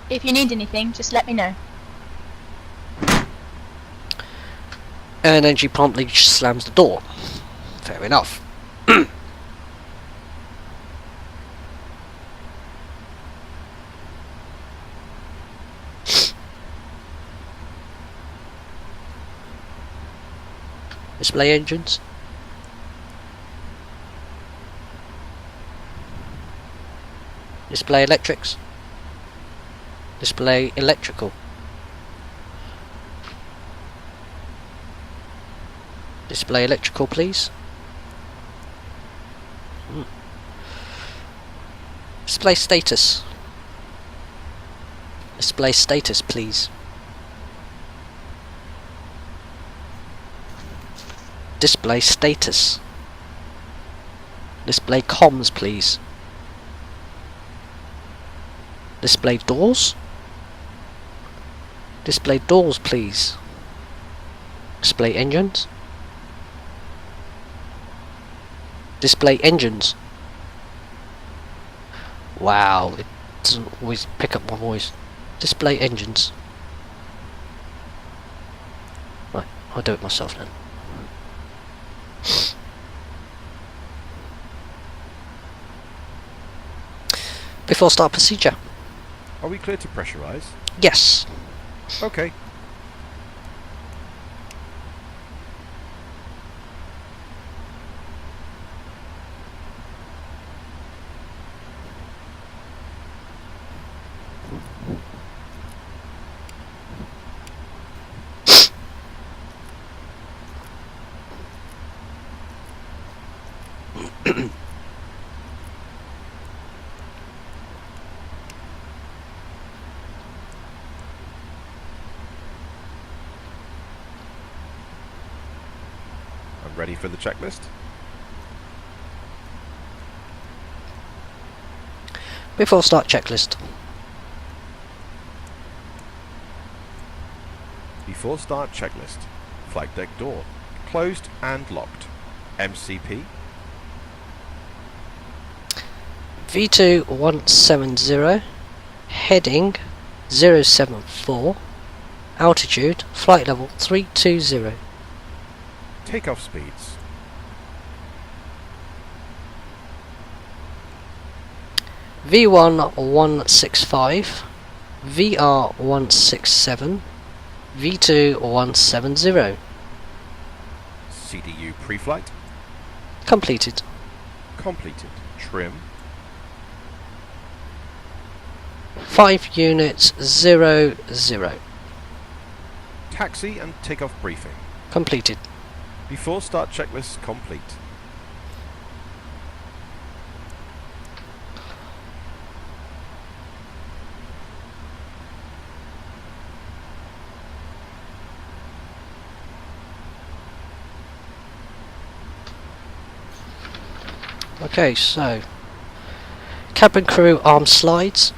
If you need anything, just let me know. And then she promptly slams the door. Fair enough. Display engines. Display electrics. Display electrical. Display electrical, please. Display status. Display status, please. Display status. Display comms, please. Display doors. Display doors, please. Display engines. Display engines. Wow, it doesn't always pick up my voice. Display engines. Right, I'll do it myself then. Before start procedure. Are we clear to pressurize? Yes. Okay. I'm ready for the checklist. Before start checklist. Before start checklist. Flight deck door. Closed and locked. MCP. V2170. Heading 074. Altitude. Flight level 320. Takeoff speeds. V1165, VR167, V2170. CDU pre-flight. Completed. Completed. Trim. 5 units 00. Taxi and takeoff briefing. Completed. Before start checklist complete. Okay, so cabin crew arm slides.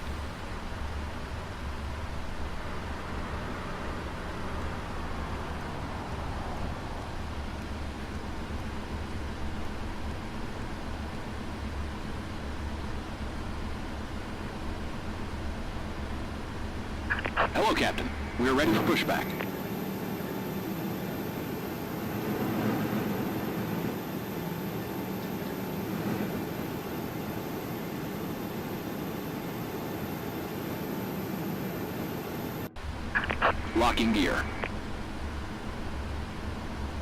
Hello, Captain. We are ready for pushback. Locking gear.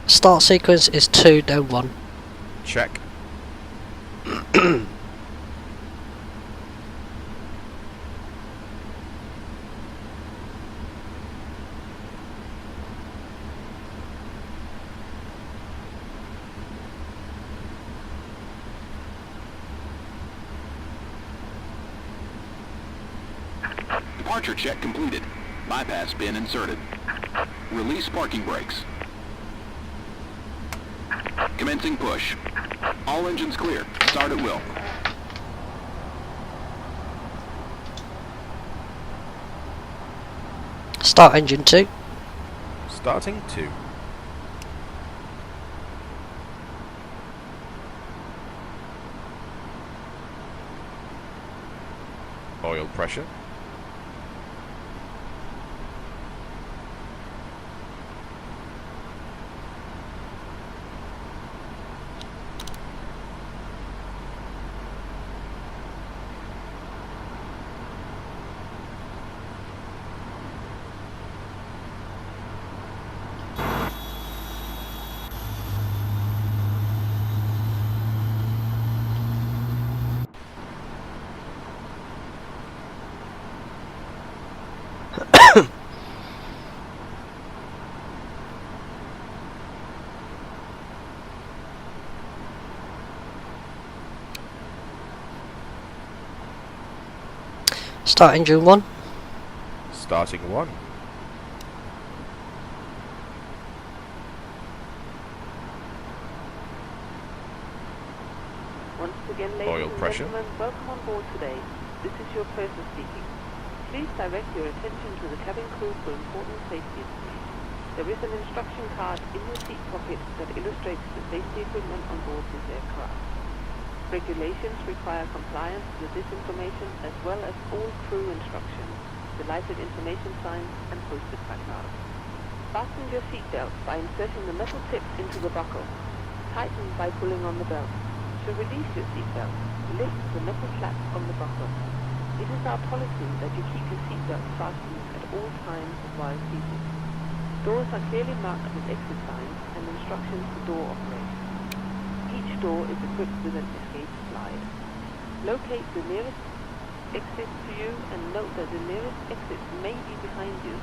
Start sequence is 2 down 1. Check. Departure check completed. Bypass bin inserted. Release parking brakes. Commencing push. All engines clear. Start at will. Start engine 2. Starting 2. Oil pressure. Start engine 1. Starting 1. Once again, ladies Oil and pressure. gentlemen, welcome on board today. This is your purser speaking. Please direct your attention to the cabin crew for important safety information. There is an instruction card in your seat pocket that illustrates the safety equipment on board this aircraft. Regulations require compliance with this information as well as all crew instructions, the lighted information signs and posted placards. Fasten your seatbelt by inserting the metal tips into the buckle. Tighten by pulling on the belt. To release your seatbelt, lift the metal flap on the buckle. It is our policy that you keep your seatbelt fastened at all times while seated. Doors are clearly marked with exit signs and instructions for door operation. Each door is equipped with an escape slide. Locate the nearest exit to you and note that the nearest exit may be behind you.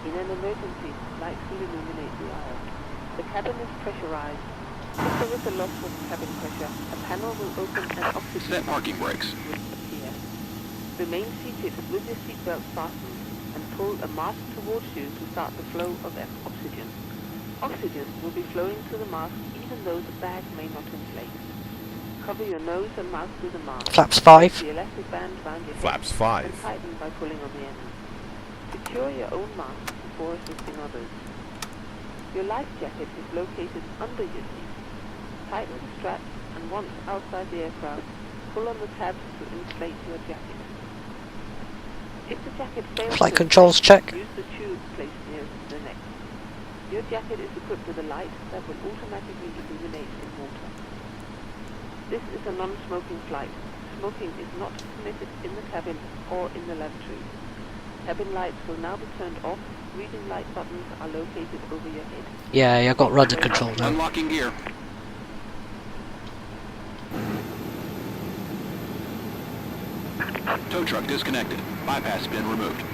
In an emergency, lights will illuminate the aisle. The cabin is pressurized. If there is a loss of cabin pressure, a panel will open and oxygen Set parking brakes. will appear. Remain seated with your seatbelt fastened and pull a mask towards you to start the flow of oxygen. Oxygen will be flowing to the mask even though the bag may not inflate. Cover your nose and mouth with a mask. Flaps 5. The elastic band round your head Flaps and 5. tighten by pulling on the end. Secure your own mask before assisting others. Your life jacket is located under your seat. Tighten the straps and once outside the aircraft, pull on the tabs to inflate your jacket. If the jacket fails Flight to controls inflate, check. use the tube placed nearest the neck. Your jacket is equipped with a light that will automatically illuminate in water. This is a non-smoking flight. Smoking is not permitted in the cabin or in the lavatories. Cabin lights will now be turned off. Reading light buttons are located over your head. Yeah, I got rudder control now. Unlocking gear. Tow truck disconnected. Bypass bin removed.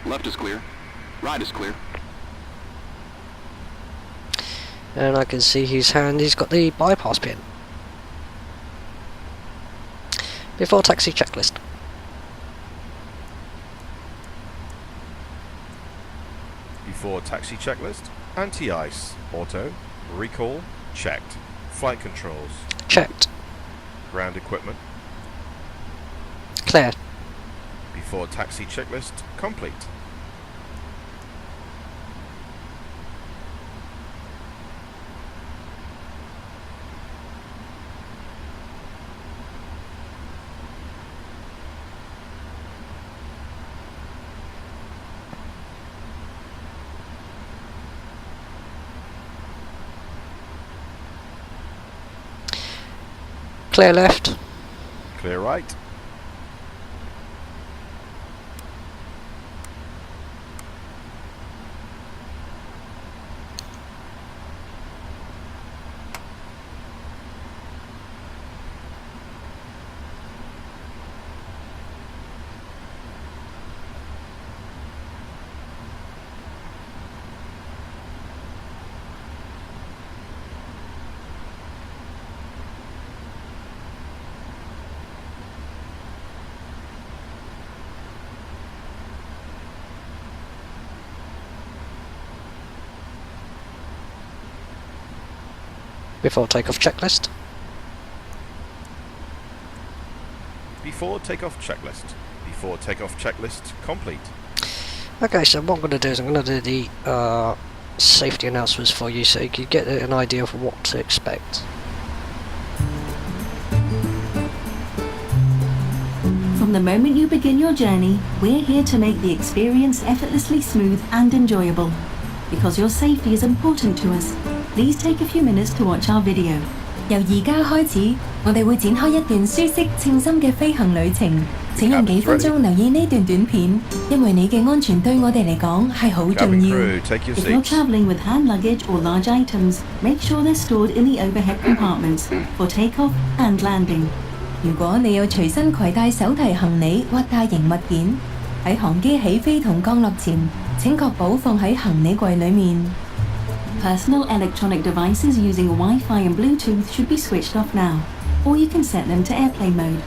Left is clear. Right is clear. And I can see his hand, he's got the bypass pin. Before taxi checklist. Before taxi checklist. Anti-ice. Auto. Recall. Checked. Flight controls. Checked. Ground equipment. Clear. Before taxi checklist. Complete. Clear left. Clear right. Before takeoff checklist. Before takeoff checklist. Before takeoff checklist complete. Okay, so what I'm going to do is I'm going to do the safety announcements for you so you can get an idea of what to expect. From the moment you begin your journey, we're here to make the experience effortlessly smooth and enjoyable. Because your safety is important to us, please take a few minutes to watch our video. 由而家開始，我哋會展開一段舒適、稱心嘅飛行旅程。請用幾分鐘留意呢段短片，因為你嘅安全對我哋嚟講係好重要。If you're traveling with hand luggage or large items, make sure they're stored in the overhead compartments for takeoff and landing. 如果你有隨身攜帶手提行李或大型物件，喺航機起飛同降落前，請確保放喺行李櫃裡面。Personal electronic devices using Wi-Fi and Bluetooth should be switched off now, or you can set them to airplane mode.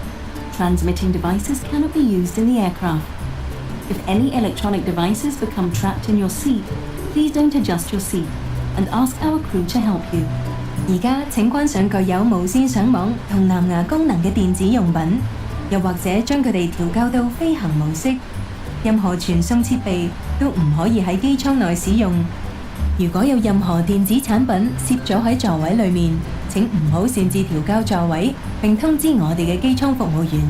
Transmitting devices cannot be used in the aircraft. If any electronic devices become trapped in your seat, please don't adjust your seat and ask our crew to help you. 而家請關上具有無線上網同藍牙功能嘅電子用品，又或者將佢哋調校到飛行模式。任何傳送設備都唔可以喺機艙內使用。如果有任何電子產品攝咗喺座位裏面，請唔好擅自調校座位，並通知我哋嘅機艙服務員。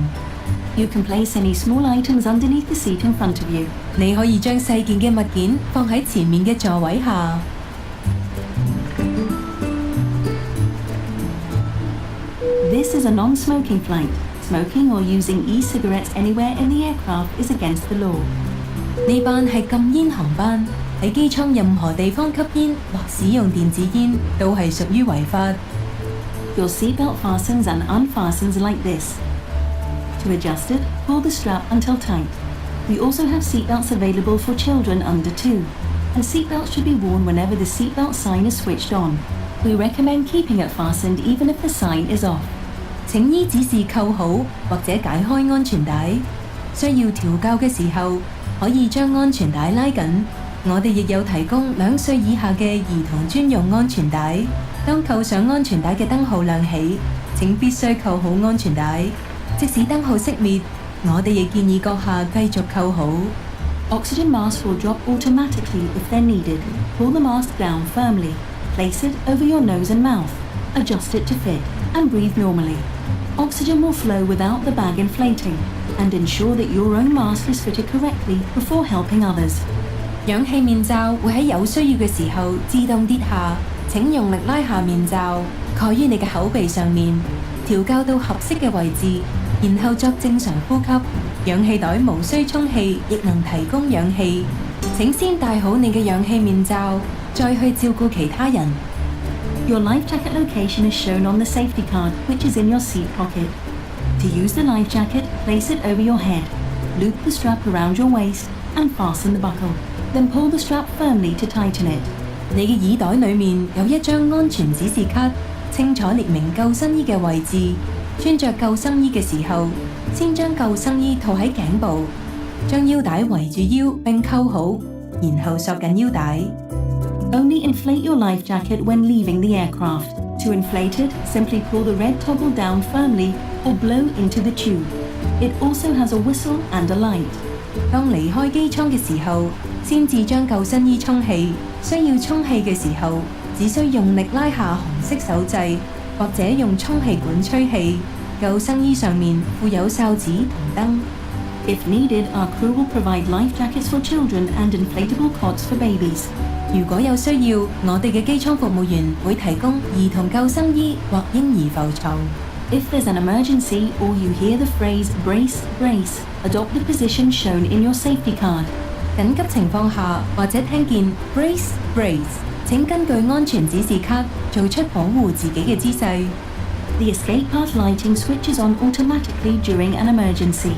You can place any small items underneath the seat in front of you. 你可以將細件嘅物件放喺前面嘅座位下。This is a non-smoking flight. Smoking or using e-cigarettes anywhere in the aircraft is against the law. 呢班係禁煙航班。喺機艙任何地方吸煙或使用電子煙都係屬於違法。Your seatbelt fastens and unfastens like this. To adjust it, pull the strap until tight. We also have seatbelts available for children under 2, and seatbelts should be worn whenever the seatbelt sign is switched on. We recommend keeping it fastened even if the sign is off. 請依指示扣好或者解開安全帶。需要調校嘅時候，可以將安全帶拉緊。我哋亦有提供2歲以下嘅兒童專用安全帶。當扣上安全帶嘅燈號亮起，請必須扣好安全帶。即使燈號熄滅，我哋亦建議閣下繼續扣好。Oxygen masks will drop automatically if they're needed. Pull the mask down firmly. Place it over your nose and mouth. Adjust it to fit and breathe normally. Oxygen will flow without the bag inflating, and ensure that your own mask is fitted correctly before helping others. 氧氣面罩會喺有需要嘅時候自動跌下，請用力拉下面罩，蓋於你嘅口鼻上面，調校到合適嘅位置，然後作正常呼吸。氧氣袋無需充氣，亦能提供氧氣。請先戴好你嘅氧氣面罩，再去照顧其他人。Your life jacket location is shown on the safety card, which is in your seat pocket. To use the life jacket, place it over your head, loop the strap around your waist, and fasten the buckle. Then pull the strap firmly to tighten it. 你嘅耳袋裡面有一張安全指示卡，清楚列明救生衣嘅位置。穿着救生衣嘅時候，先將救生衣套喺頸部，將腰帶圍住腰並扣好，然後索緊腰帶。Only inflate your life jacket when leaving the aircraft. To inflate it, simply pull the red toggle down firmly or blow into the tube. It also has a whistle and a light. 當離開機艙嘅時候，先至將救生衣充氣。需要充氣嘅時候，只需用力拉下紅色手掣，或者用充氣管吹氣。救生衣上面附有哨子同燈。If needed, our crew will provide life jackets for children and inflatable cots for babies. 如果有需要，我哋嘅機艙服務員會提供兒童救生衣或嬰兒浮床。If there's an emergency or you hear the phrase brace, brace, adopt the position shown in your safety card. 緊急情況下或者聽見 brace brace， 請根據安全指示卡做出保護自己嘅姿勢。The escape path lighting switches on automatically during an emergency.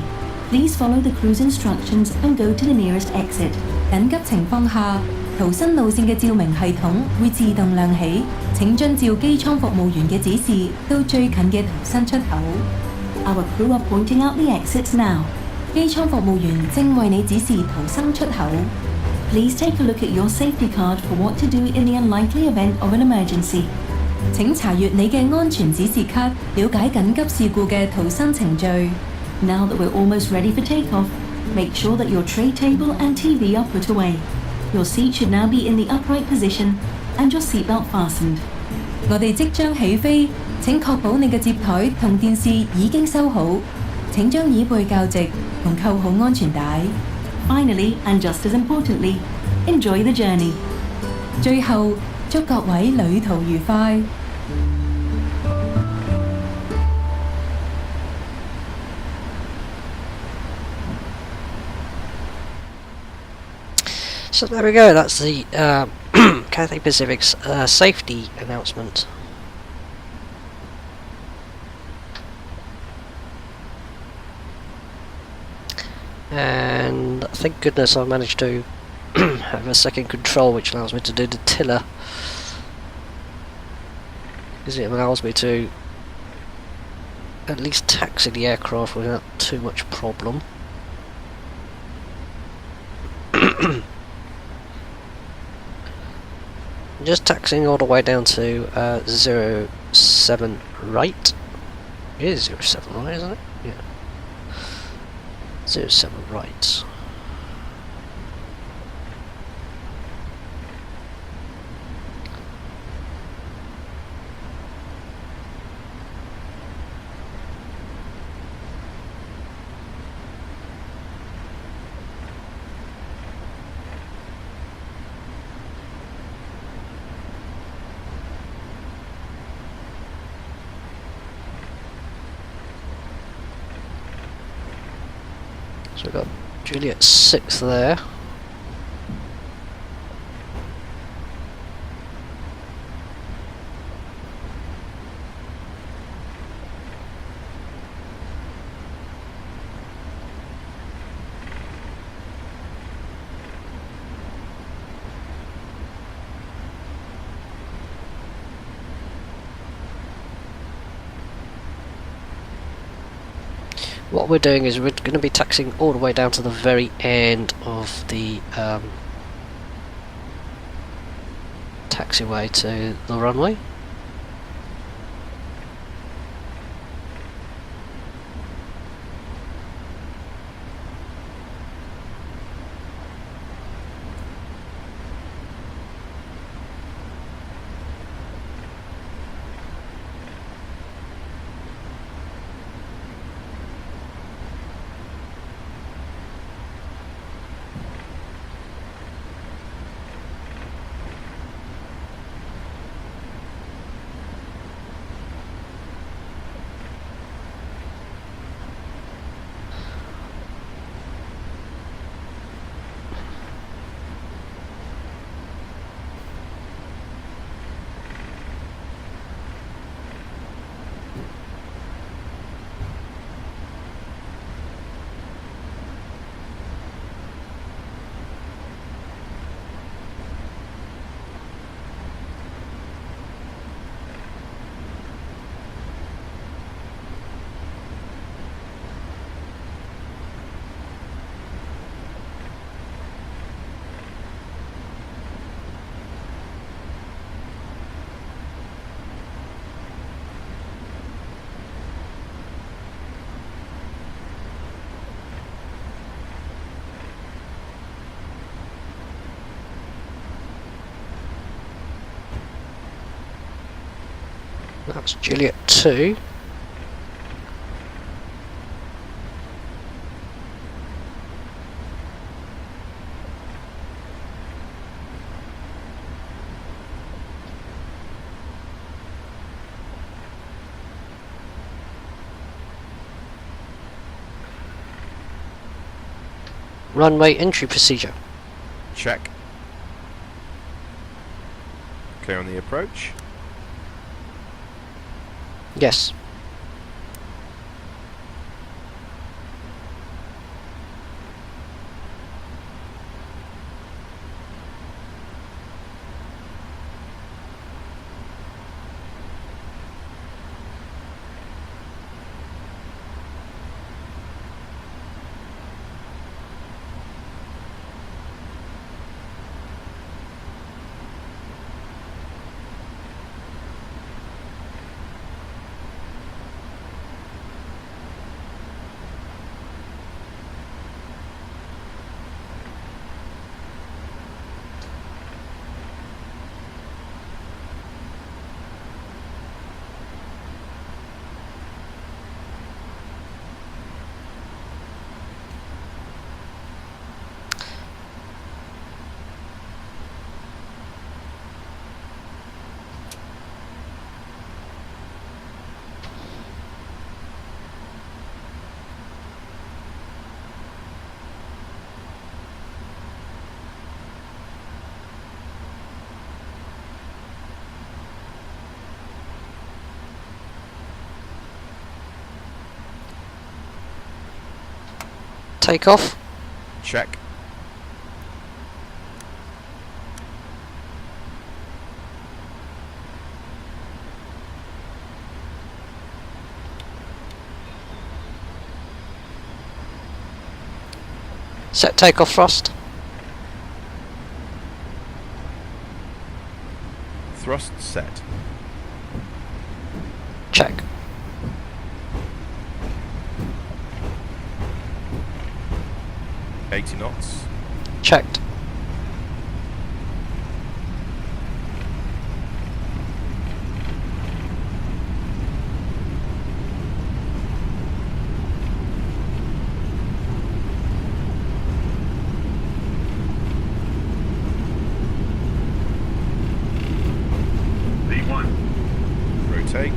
Please follow the cruise instructions and go to the nearest exit. 緊急情況下，逃生路線嘅照明系統會自動亮起，請遵照機艙服務員嘅指示到最近嘅逃生出口。Our crew are pointing out the exits now. 機艙服務員正為你指示逃生出口。Please take a look at your safety card for what to do in the unlikely event of an emergency. 請查閱你嘅安全指示卡，了解緊急事故嘅逃生程序。Now that we're almost ready for takeoff, make sure that your tray table and TV are put away. Your seat should now be in the upright position and your seatbelt fastened. 我哋即將起飛，請確保你嘅接台同電視已經收好。請將椅背校直同扣好安全帶。Finally, and just as importantly, enjoy the journey. 最後，祝各位旅途愉快。So there we go, that's the Cathay Pacific's safety announcement. And thank goodness I managed to have a second control which allows me to do the tiller, because it allows me to at least taxi the aircraft without too much problem. Just taxiing all the way down to 07 right. It is 07 right, isn't it? Yeah. 07 right. So we've got Juliet 6 there. What we're doing is we're going to be taxiing all the way down to the very end of the taxiway to the runway. That's Juliet 2. Runway entry procedure. Check. Clear on the approach. Yes. Takeoff. Check. Set takeoff thrust. Thrust set. Check. $80 knots. Checked. V1. Rotate.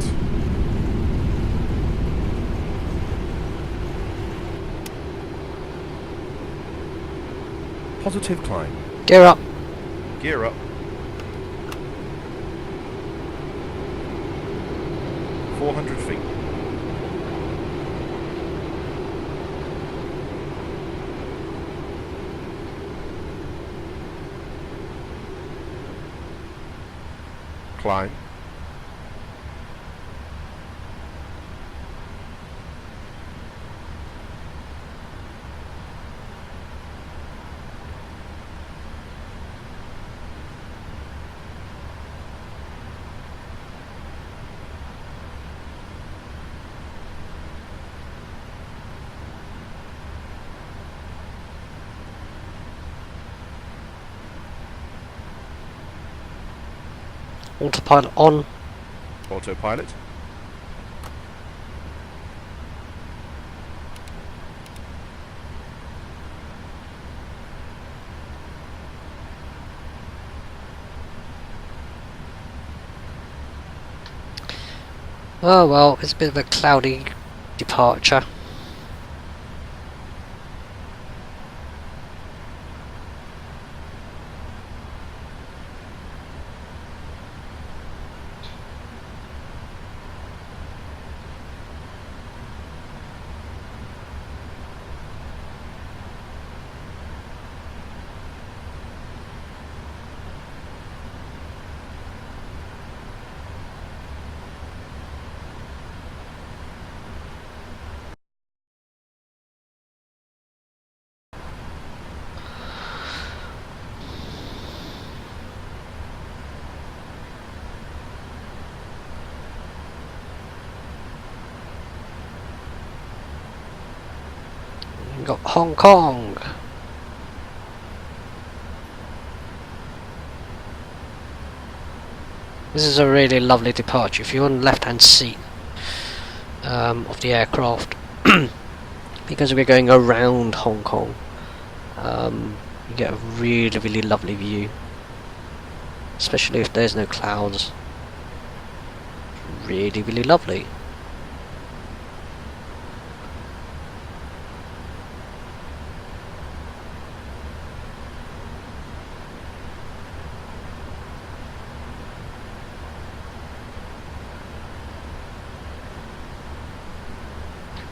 Positive climb. Gear up. Gear up. 400 feet. Climb. Autopilot on. Autopilot. Oh well, it's a bit of a cloudy departure. We've got Hong Kong. This is a really lovely departure. If you're on the left hand seat of the aircraft, because we're going around Hong Kong, you get a really lovely view, especially if there's no clouds. Really lovely.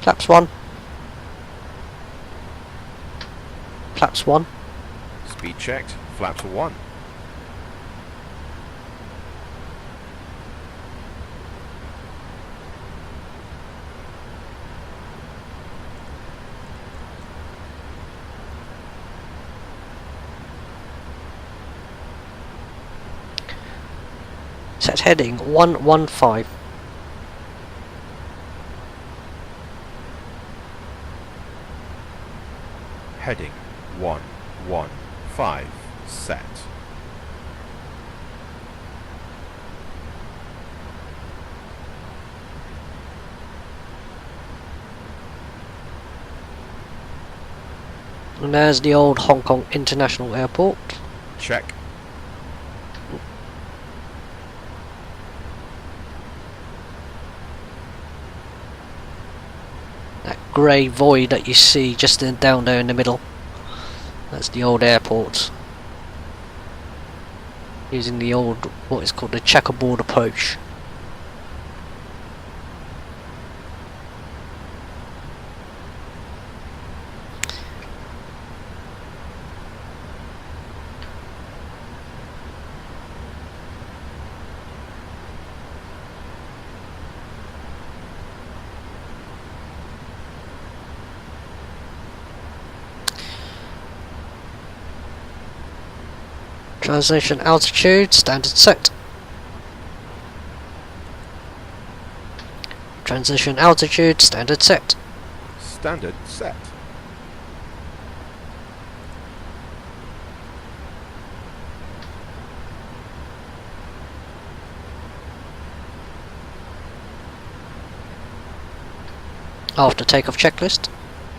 Flaps 1. Flaps 1. Speed checked. Flaps 1. Set heading 115. Heading 115. Set. And there's the old Hong Kong International Airport. Check. That grey void that you see just down there in the middle. That's the old airport. Using the old, what is called the checkerboard approach. Transition altitude, standard set. Transition altitude, standard set. Standard set. After takeoff checklist.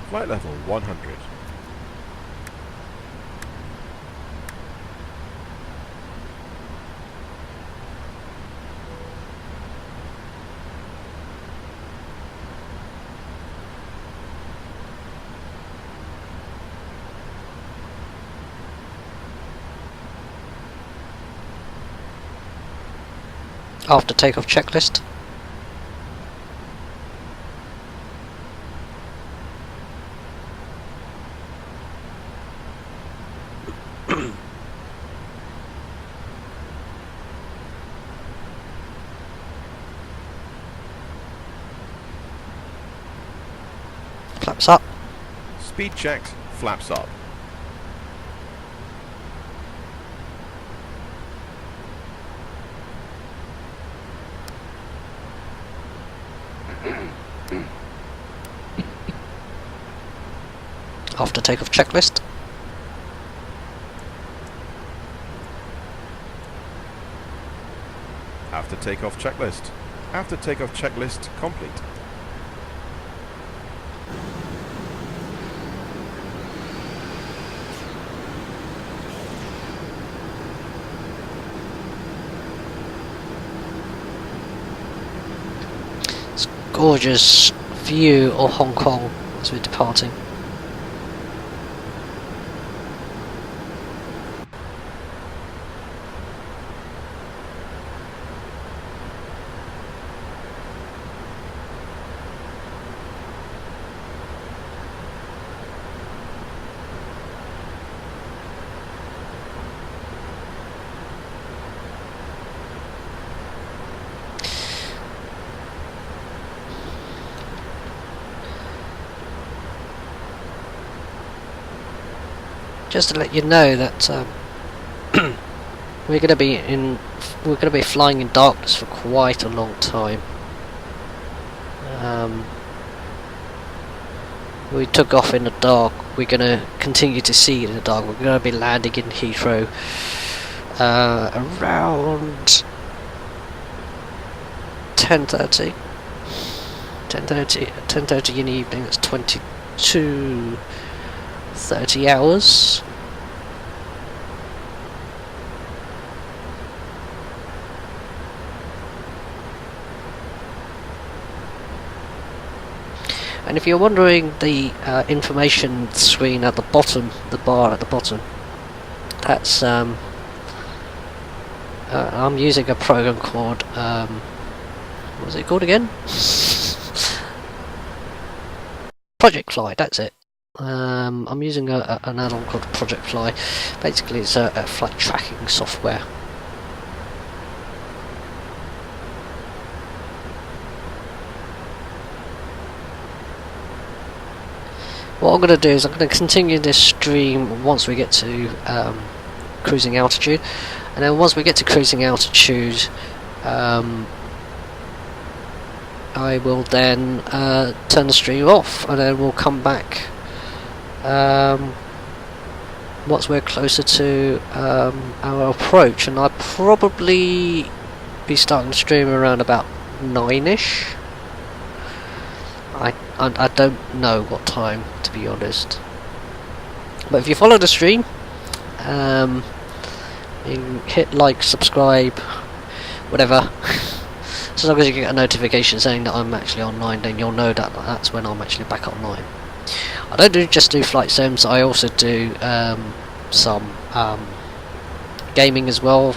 Flight level 100. After takeoff checklist. Flaps up. Speed checked. Flaps up. After takeoff checklist. After takeoff checklist. After takeoff checklist complete. It's a gorgeous view of Hong Kong as we're departing. Just to let you know that we're going to be flying in darkness for quite a long time. We took off in the dark. We're going to continue to see in the dark. We're going to be landing in Heathrow around 10:30. 10:30 in the evening. That's 22:30 hours. And if you're wondering, the information screen at the bottom, the bar at the bottom, that's I'm using a program called what was it called again? Project Fly, that's it. I'm using an add-on called Project Fly. Basically, it's a flight tracking software. What I'm going to do is I'm going to continue this stream once we get to cruising altitude, and then once we get to cruising altitude, I will then turn the stream off, and then we'll come back once we're closer to our approach, and I'll probably be starting the stream around about 9ish. I don't know what time, to be honest, but if you follow the stream, you can hit like, subscribe, whatever. So long as you get a notification saying that I'm actually online, then you'll know that that's when I'm actually back online. I don't just do flight sims, I also do some gaming as well.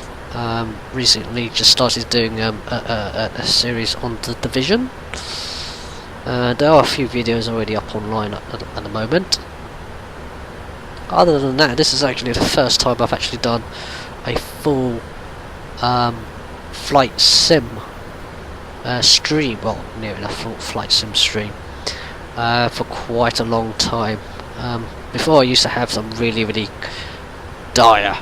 Recently just started doing a series on The Division. There are a few videos already up online at the moment. Other than that, this is actually the first time I've actually done a full flight sim stream, well, near enough full flight sim stream, for quite a long time. Before I used to have some really dire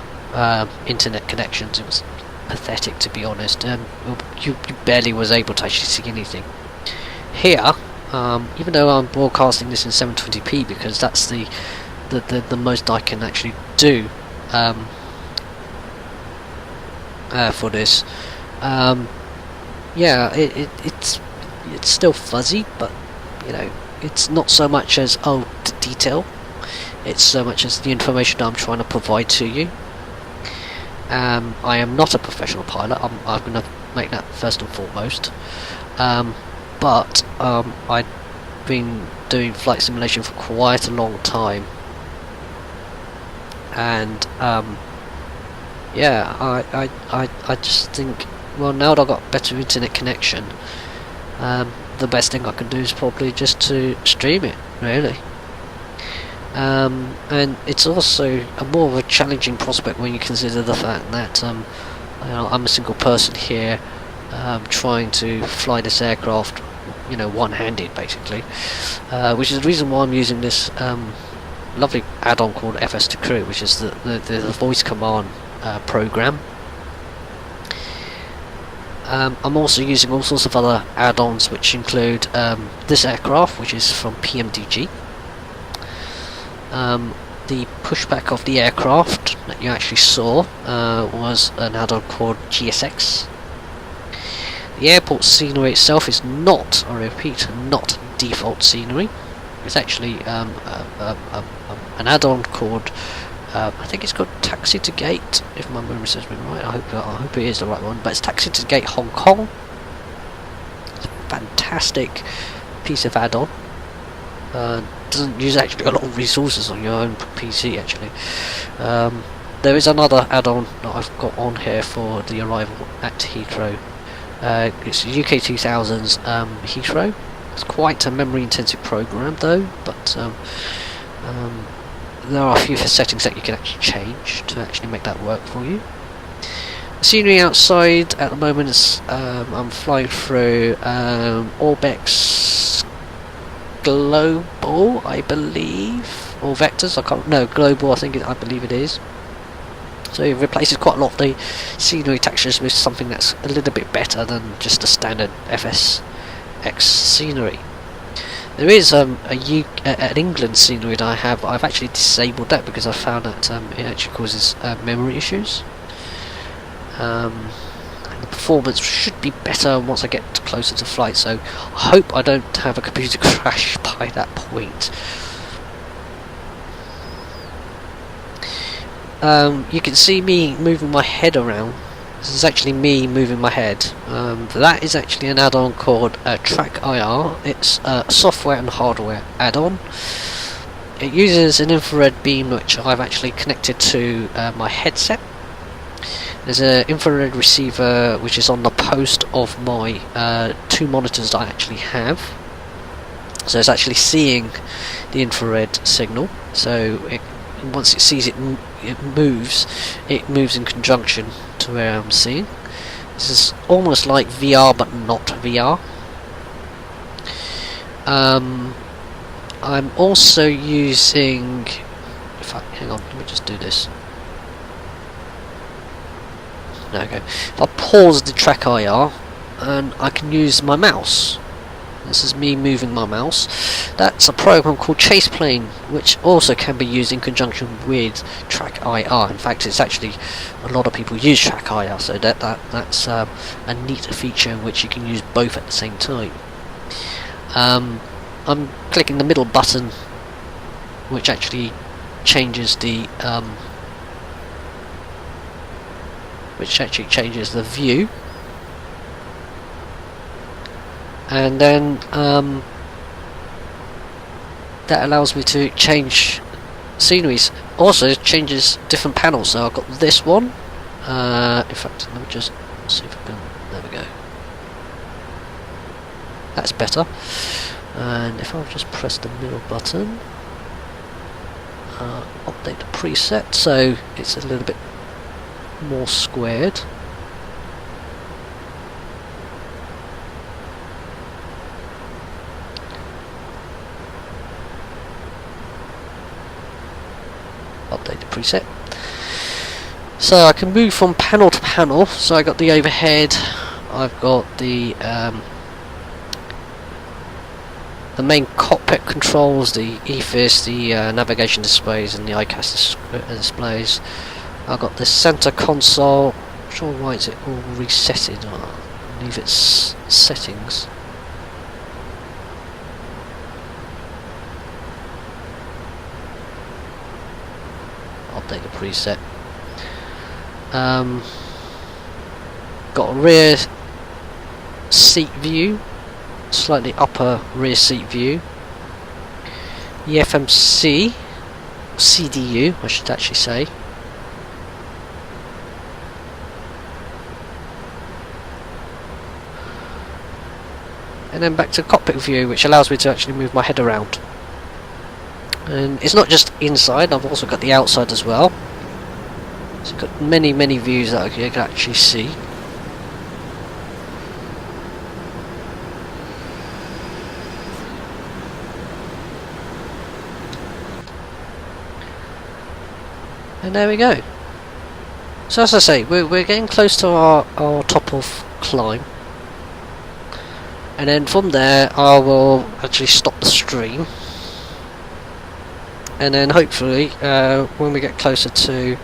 internet connections. It was pathetic, to be honest, and you barely was able to actually see anything. Here, even though I'm broadcasting this in 720p because that's the most I can actually do for this, yeah, it's still fuzzy, but you know, it's not so much as detail, it's so much as the information that I'm trying to provide to you. I am not a professional pilot, I'm going to make that first and foremost, but I've been doing flight simulation for quite a long time, and yeah, I just think, well, now that I've got better internet connection, the best thing I can do is probably just to stream it, really. And it's also a more of a challenging prospect when you consider the fact that you know, I'm a single person here, trying to fly this aircraft, you know, one-handed basically, which is the reason why I'm using this lovely add-on called FS2Crew, which is the voice command program. I'm also using all sorts of other add-ons, which include this aircraft, which is from PMDG. The pushback of the aircraft that you actually saw was an add-on called GSX. The airport scenery itself is not, I repeat, not default scenery. It's actually an add-on called, I think it's called Taxi to Gate, if my memory serves me right. I hope it is the right one, but it's Taxi to Gate Hong Kong. It's a fantastic piece of add-on. Doesn't use actually a lot of resources on your own PC actually. There is another add-on that I've got on here for the arrival at Heathrow. It's UK 2000's Heathrow. It's quite a memory intensive program though, but there are a few settings that you can actually change to actually make that work for you. The scenery outside at the moment is I'm flying through Orbex Global, I believe, or Vectors. I can't. No, Global. I believe it is. So it replaces quite a lot of the scenery textures with something that's a little bit better than just a standard FSX scenery. There is an England scenery that I've actually disabled that because I found that it actually causes memory issues. And the performance should be better once I get closer to flight, so I hope I don't have a computer crash by that point. You can see me moving my head around. This is actually me moving my head. That is actually an add-on called Track IR. It's a software and hardware add-on. It uses an infrared beam which I've actually connected to my headset. There's an infrared receiver which is on the post of my two monitors that I actually have. So it's actually seeing the infrared signal. So once it sees it, it moves in conjunction to where I'm seeing. This is almost like VR, but not VR. I'm also using. Hang on, let me just do this. There we go. If I pause the track IR, and I can use my mouse. This is me moving my mouse. That's a program called Chase Plane, which also can be used in conjunction with Track IR. In fact, it's actually a lot of people use Track IR, so that's a neat feature in which you can use both at the same time. I'm clicking the middle button, which actually changes the view. And then that allows me to change sceneries. Also changes different panels. So I've got this one. In fact, let me just see if I can. There we go. That's better. And if I just press the middle button, update the preset, so it's a little bit more squared. Update the preset. So I can move from panel to panel. So I got the overhead, I've got the main cockpit controls, the EFIS, the navigation displays, and the ICAS displays. I've got the center console. I'm not sure why is it all resetted. I believe it's settings. Update the preset. Got a rear seat view, slightly upper rear seat view. EFMC, CDU I should actually say. And then back to cockpit view, which allows me to actually move my head around. And it's not just inside, I've also got the outside as well. So I've got many views that I can actually see. And there we go. So as I say, we're getting close to our top of climb. And then from there I will actually stop the stream. And then hopefully when we get closer to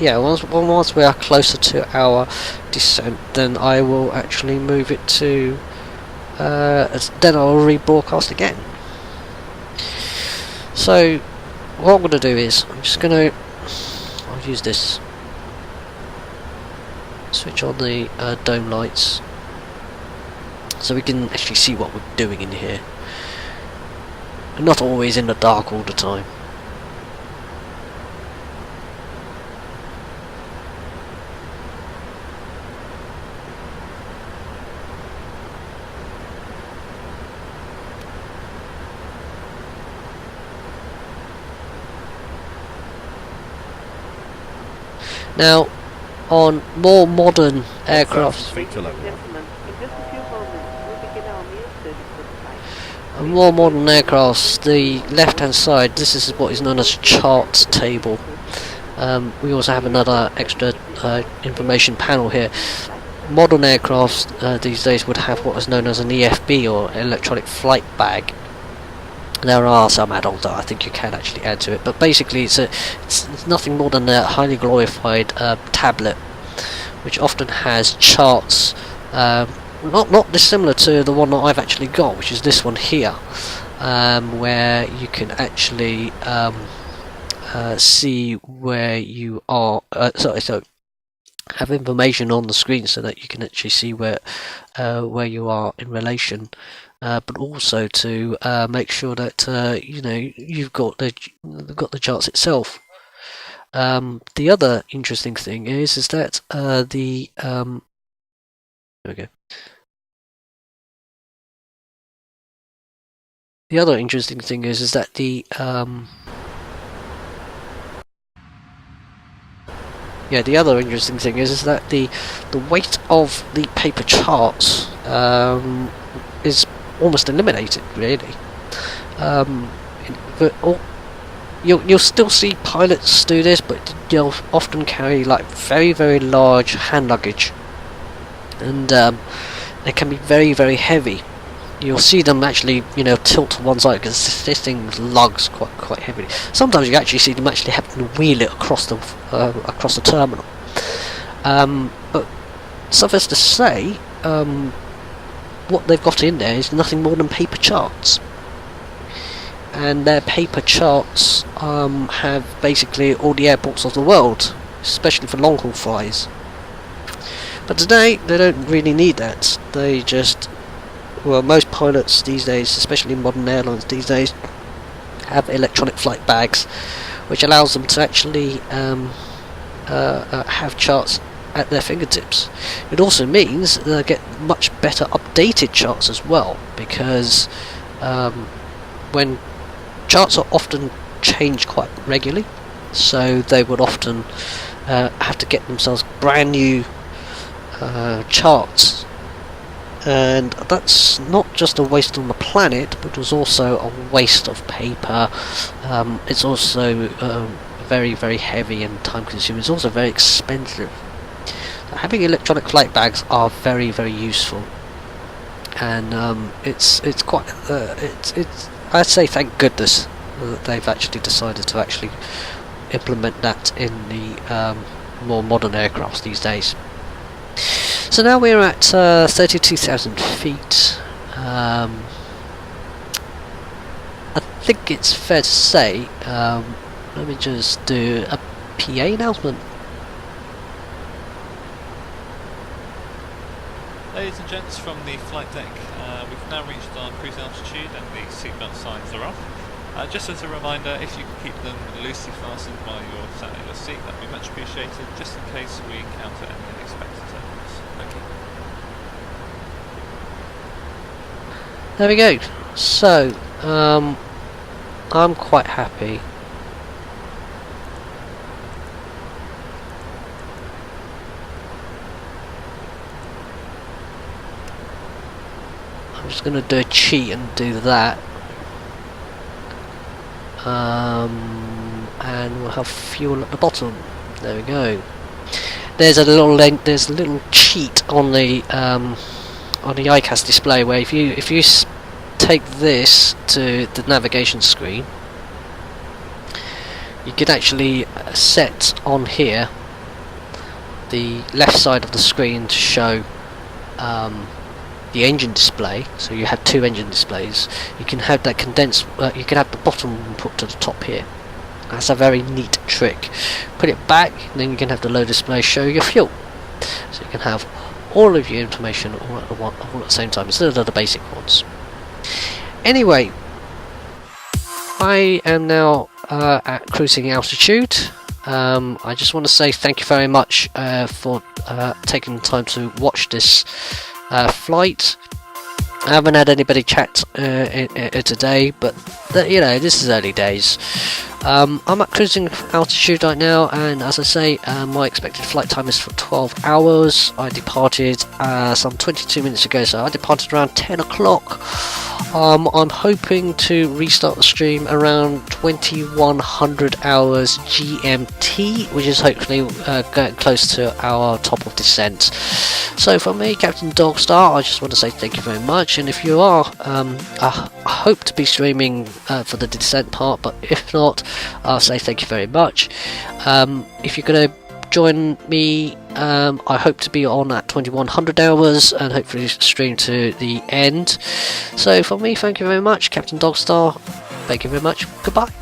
once we are closer to our descent, then I will actually move it to then I'll rebroadcast again. So what I'm going to do is I'll use this, switch on the dome lights so we can actually see what we're doing in here. We're not always in the dark all the time. Now, on more modern aircraft, the left-hand side, this is what is known as a charts table. We also have another extra information panel here. Modern aircraft these days would have what is known as an EFB, or electronic flight bag. There are some add-ons that I think you can actually add to it, but basically it's nothing more than a highly glorified tablet, which often has charts, not dissimilar to the one that I've actually got, which is this one here, where you can actually see where you are. So have information on the screen so that you can actually see where you are in relation. But also to make sure that you've got the charts itself. the other interesting thing is that there we go. The other interesting thing is that the other interesting thing is that the weight of the paper charts is almost eliminated, really. You'll still see pilots do this, but you'll often carry like very, very large hand luggage, and they can be very, very heavy. You'll see them actually, tilt to one side because this thing lugs quite heavily. Sometimes you actually see them actually having to wheel it across the terminal. But suffice to say, what they've got in there is nothing more than paper charts, and their paper charts have basically all the airports of the world, especially for long haul flights. But today they don't really need that. They just most pilots these days, especially modern airlines these days, have electronic flight bags, which allows them to actually have charts at their fingertips. It also means they'll get much better updated charts as well, because when charts are often changed quite regularly, so they would often have to get themselves brand new charts. And that's not just a waste on the planet, but it's also a waste of paper. It's also very, very heavy and time consuming. It's also very expensive. Having electronic flight bags are very, very useful, and it's quite I'd say thank goodness that they've actually decided to actually implement that in the more modern aircrafts these days. So now we're at 32,000 feet. I think it's fair to say, let me just do a PA announcement. Ladies and gents, from the flight deck, we've now reached our cruise altitude and the seatbelt signs are off. Just as a reminder, if you could keep them loosely fastened while you're sat in your seat, that would be much appreciated, just in case we encounter any unexpected turbulence. Thank you. There we go. So, I'm quite happy. I'm just going to do a cheat and do that. And we'll have fuel at the bottom. There we go. There's a little cheat on the ICAS display where if you take this to the navigation screen, you can actually set on here the left side of the screen to show the engine display. So you have two engine displays. You can have that condensed. You can have the bottom put to the top here. That's a very neat trick. Put it back, and then you can have the low display show your fuel. So you can have all of your information all at the same time instead of the basic ones. Anyway, I am now at cruising altitude. I just want to say thank you very much for taking the time to watch this flight. I haven't had anybody chat today, but this is early days. I'm at cruising altitude right now, and as I say, my expected flight time is for 12 hours. I departed some 22 minutes ago, so I departed around 10 o'clock. I'm hoping to restart the stream around 2100 hours GMT, which is hopefully getting close to our top of descent. So for me, Captain Dogstar, I just want to say thank you very much, and if you are, I hope to be streaming for the descent part, but if not, I'll say thank you very much. If you're going to join me, I hope to be on at 2100 hours and hopefully stream to the end. So for me, thank you very much, Captain Dogstar. Thank you very much. Goodbye.